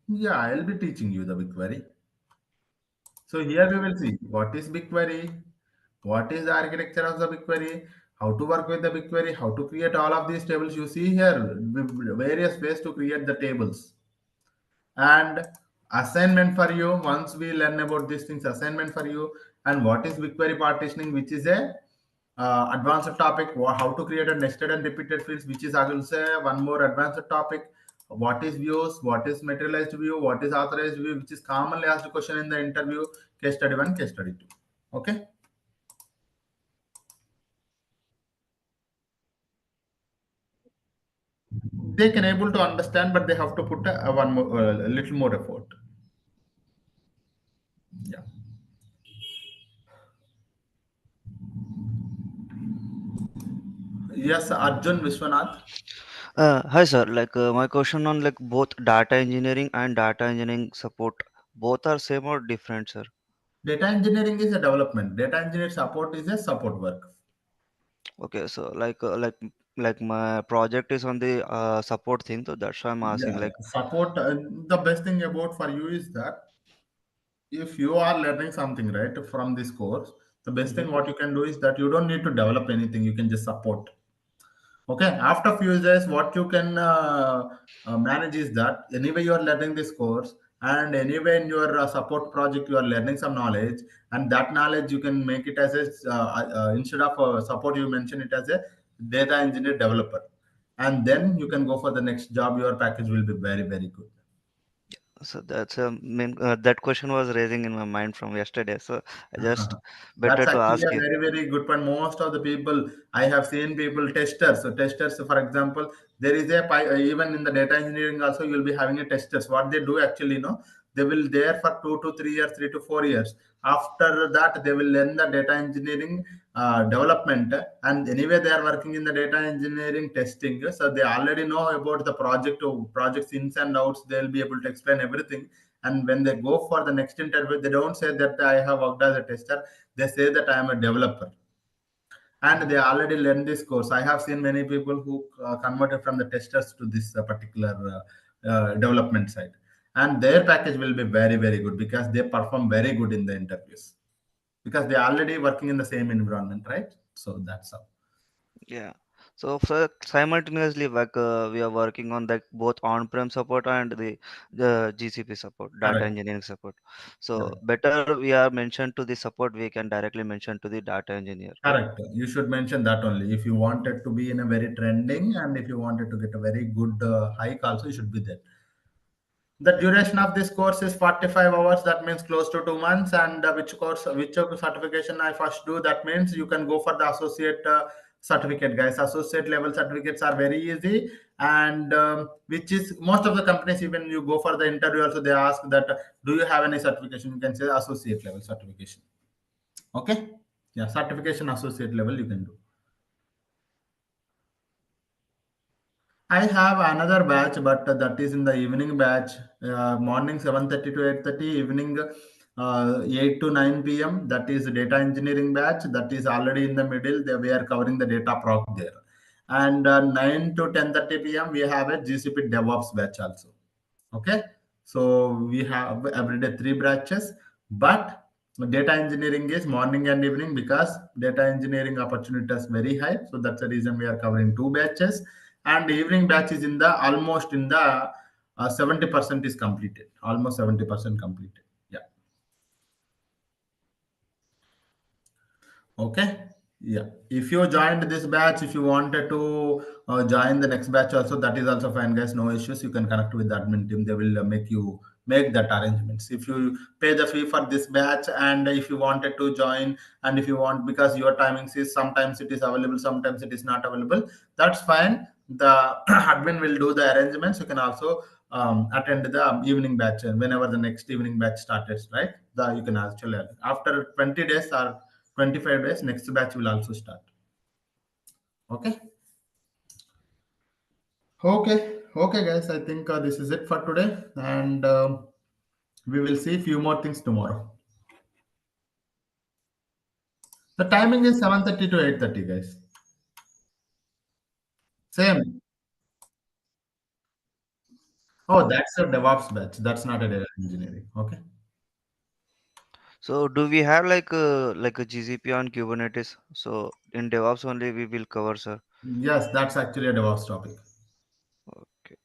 Yeah, I'll be teaching you the BigQuery. So here we will see what is BigQuery, what is the architecture of the BigQuery, how to work with the BigQuery, how to create all of these tables. You see here various ways to create the tables. And assignment for you, once we learn about these things, assignment for you. And what is BigQuery partitioning, which is a advanced topic. How to create a nested and repeated fields, which is, I will say, one more advanced topic. What is views, what is materialized view, what is authorized view, which is commonly asked question in the interview. Case study 1, case study 2. Okay, they can able to understand, but they have to put one more a little more effort. Yeah. Yes, Arjun Vishwanath. Hi sir, my question on like both data engineering and data engineering support, both are same or different, sir? Data engineering is a development. Data engineer support is a support work. Okay, so like my project is on the support thing, so that's why I'm asking. Yeah, Like, yeah. Support. The best thing about for you is that if you are learning something right from this course, the best mhm. thing what you can do is that you don't need to develop anything. You can just support. Okay. After few days, what you can manage is that anyway you are learning this course, and anyway in your support project you are learning some knowledge, and that knowledge you can make it as a instead of support, you mention it as a data engineer developer, and then you can go for the next job. Your package will be very very good. So that's a main that question was raising in my mind from yesterday. So I just better That's to actually ask a you. very, very good point. Most of the people, I have seen people testers. So testers, for example, there is a even in the data engineering also you will be having a testers. What they do actually, they will there for 2 to 3 years, 3 to 4 years. After that, they will learn the data engineering development, and anyway they are working in the data engineering testing. So they already know about the projects ins and outs. They will be able to explain everything, and when they go for the next interview, they don't say that I have worked as a tester. They say that I am a developer. And they already learned this course. I have seen many people who converted from the testers to this particular development side. And their package will be very, very good because they perform very good in the interviews. Because they are already working in the same environment, right? So that's how. Yeah. So for simultaneously, we are working on like both on-prem support and the GCP support, data Correct. engineering support. So Correct. better we are mentioned to the support, we can directly mention to the data engineer, right? Correct. You should mention that only. If you wanted to be in a very trending, and if you wanted to get a very good hike, also you should be there. The duration of this course is 45 hours. That means close to 2 months. And which certification I first do, that means you can go for the associate certificate, guys. Associate level certificates are very easy, and which is most of the companies, even you go for the interview also, they ask that do you have any certification? You can say associate level certification. Okay, yeah, certification associate level you can do. I have another batch, but that is in the evening batch. Morning 7:30 to 8:30, evening 8 to 9 p.m. That is data engineering batch. That is already in the middle. We are covering the data proc there. And 9 to 10:30 p.m. we have a GCP DevOps batch also. Okay, so we have every day 3 batches, but data engineering is morning and evening because data engineering opportunity is very high. So that's the reason we are covering 2 batches, and the evening batch is in the almost in the 70% is completed, almost 70% completed. Yeah. Okay. Yeah. If you joined this batch, if you wanted to join the next batch also, that is also fine, guys. No issues. You can connect with the admin team. They will make that arrangements. If you pay the fee for this batch, and if you wanted to join, and if you want, because your timings is sometimes it is available, sometimes it is not available. That's fine. The admin will do the arrangements. You can also attend the evening batch, and whenever the next evening batch starts, right? You can actually after 20 days or 25 days, next batch will also start. Okay. Okay, guys. I think this is it for today, and we will see few more things tomorrow. The timing is 7:30 to 8:30, guys. Same. Oh, that's a DevOps batch. That's not a data engineering. Okay. So do we have like a GCP on Kubernetes? So in DevOps only we will cover, sir. Yes, that's actually a DevOps topic. Okay.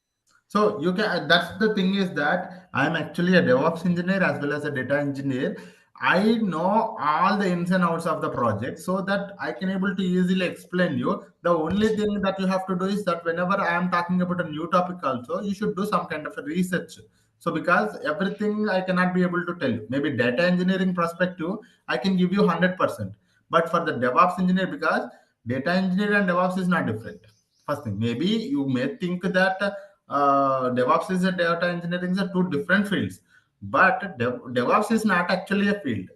So you can, that's the thing is that I'm actually a DevOps engineer as well as a data engineer. I know all the ins and outs of the project so that I can able to easily explain you. The only thing that you have to do is that whenever I am talking about a new topic also, you should do some kind of a research. So because everything I cannot be able to tell you. Maybe data engineering perspective, I can give you 100%. But for the DevOps engineer, because data engineer and DevOps is not different. First thing, maybe you may think that DevOps is a data engineering are two different fields, but DevOps is not actually a field.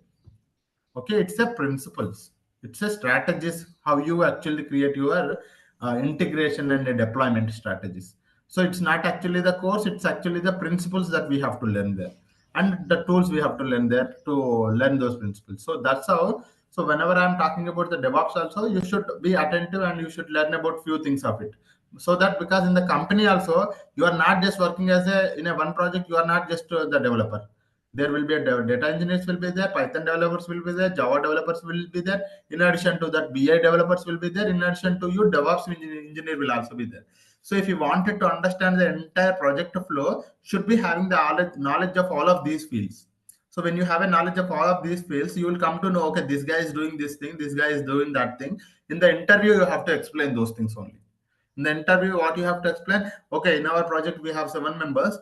Okay, it's a principles, it's a strategies how you actually create your integration and deployment strategies. So it's not actually the course, it's actually the principles that we have to learn there, and the tools we have to learn there to learn those principles. So that's how. So whenever I'm talking about the DevOps also, you should be attentive and you should learn about few things of it. So that because in the company also, you are not just working as a in a one project, you are not just the developer. There will be a data engineers will be there, Python developers will be there, Java developers will be there. In addition to that, BI developers will be there. In addition to you, DevOps engineer will also be there. So if you wanted to understand the entire project flow, should be having the knowledge of all of these fields. So when you have a knowledge of all of these fields, you will come to know, okay, this guy is doing this thing, this guy is doing that thing. In the interview, you have to explain those things only. In the interview, what you have to explain, okay, in our project, we have 7 members.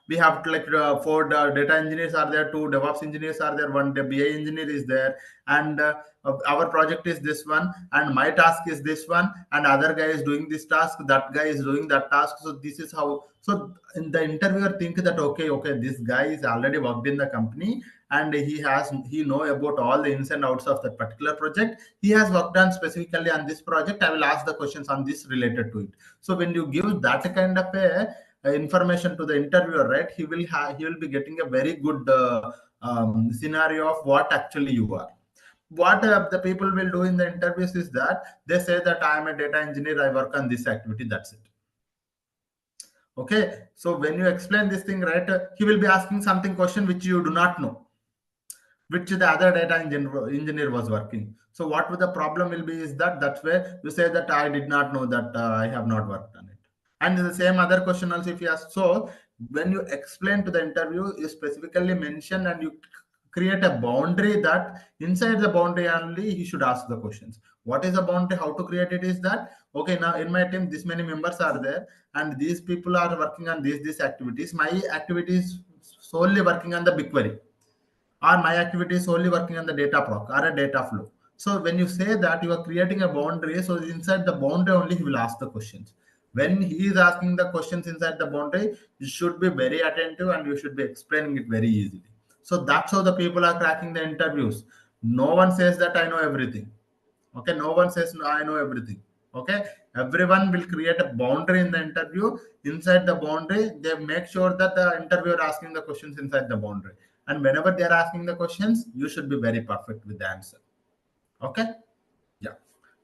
We have like four data engineers are there, two DevOps engineers are there, one BI engineer is there, and our project is this one, and my task is this one, and other guy is doing this task, that guy is doing that task. So this is how. So in the interviewer think that okay, this guy is already worked in the company and he know about all the ins and outs of that particular project. He has worked on specifically on this project. I will ask the questions on this related to it. So when you give that kind of a information to the interviewer, right, he will be getting a very good scenario of what actually you are. What the people will do in the interviews is that they say that I am a data engineer, I work on this activity, that's it. Okay, so when you explain this thing, right, he will be asking something question which you do not know, which the other data engineer was working. So what the problem will be is that that's where you say that I did not know that I have not worked on it. And the same other question also, if you ask, so when you explain to the interview, you specifically mention and you create a boundary that inside the boundary only he should ask the questions. What is the boundary? How to create it is that, okay, now in my team, this many members are there, and these people are working on these activities. My activity is solely working on the BigQuery, or my activity is solely working on the data proc or a data flow. So when you say that you are creating a boundary, so inside the boundary only he will ask the questions. When he is asking the questions inside the boundary, you should be very attentive and you should be explaining it very easily. So that's how the people are cracking the interviews. No one says that I know everything. Okay, no one says no, I know everything. Okay, everyone will create a boundary in the interview. Inside the boundary, they make sure that the interviewer asking the questions inside the boundary. And whenever they are asking the questions, you should be very perfect with the answer. Okay. Yeah.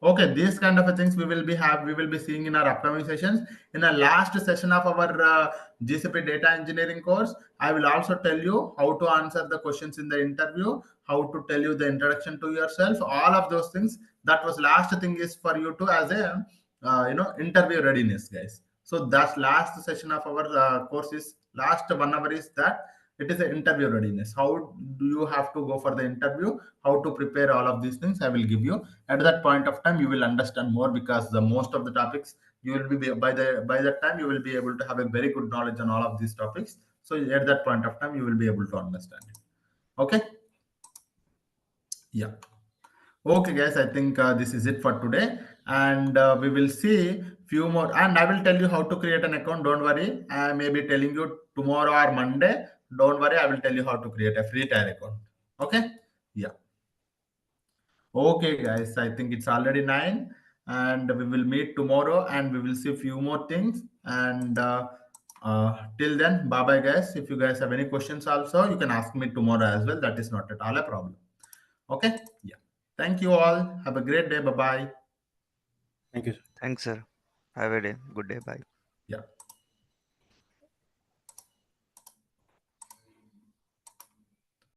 Okay, these kind of things we will be seeing in our upcoming sessions. In the last session of our GCP data engineering course, I will also tell you how to answer the questions in the interview, how to tell you the introduction to yourself, all of those things. That was last thing is for you to as a interview readiness, guys. So that's last session of our course is last 1 hour is that it is an interview readiness. How do you have to go for the interview? How to prepare all of these things? I will give you at that point of time. You will understand more because the most of the topics you will be by that time you will be able to have a very good knowledge on all of these topics. So at that point of time you will be able to understand it. Okay. Yeah. Okay, guys, I think this is it for today, and we will see few more. And I will tell you how to create an account. Don't worry. I may be telling you tomorrow or Monday. Don't worry. I will tell you how to create a free tier account. Okay. Yeah. Okay, guys. I think it's already 9, and we will meet tomorrow, and we will see few more things. And till then, bye bye, guys. If you guys have any questions, also you can ask me tomorrow as well. That is not at all a problem. Okay. Yeah. Thank you all. Have a great day. Bye bye. Thank you, sir. Thanks, sir. Have a day. Good day. Bye. Yeah.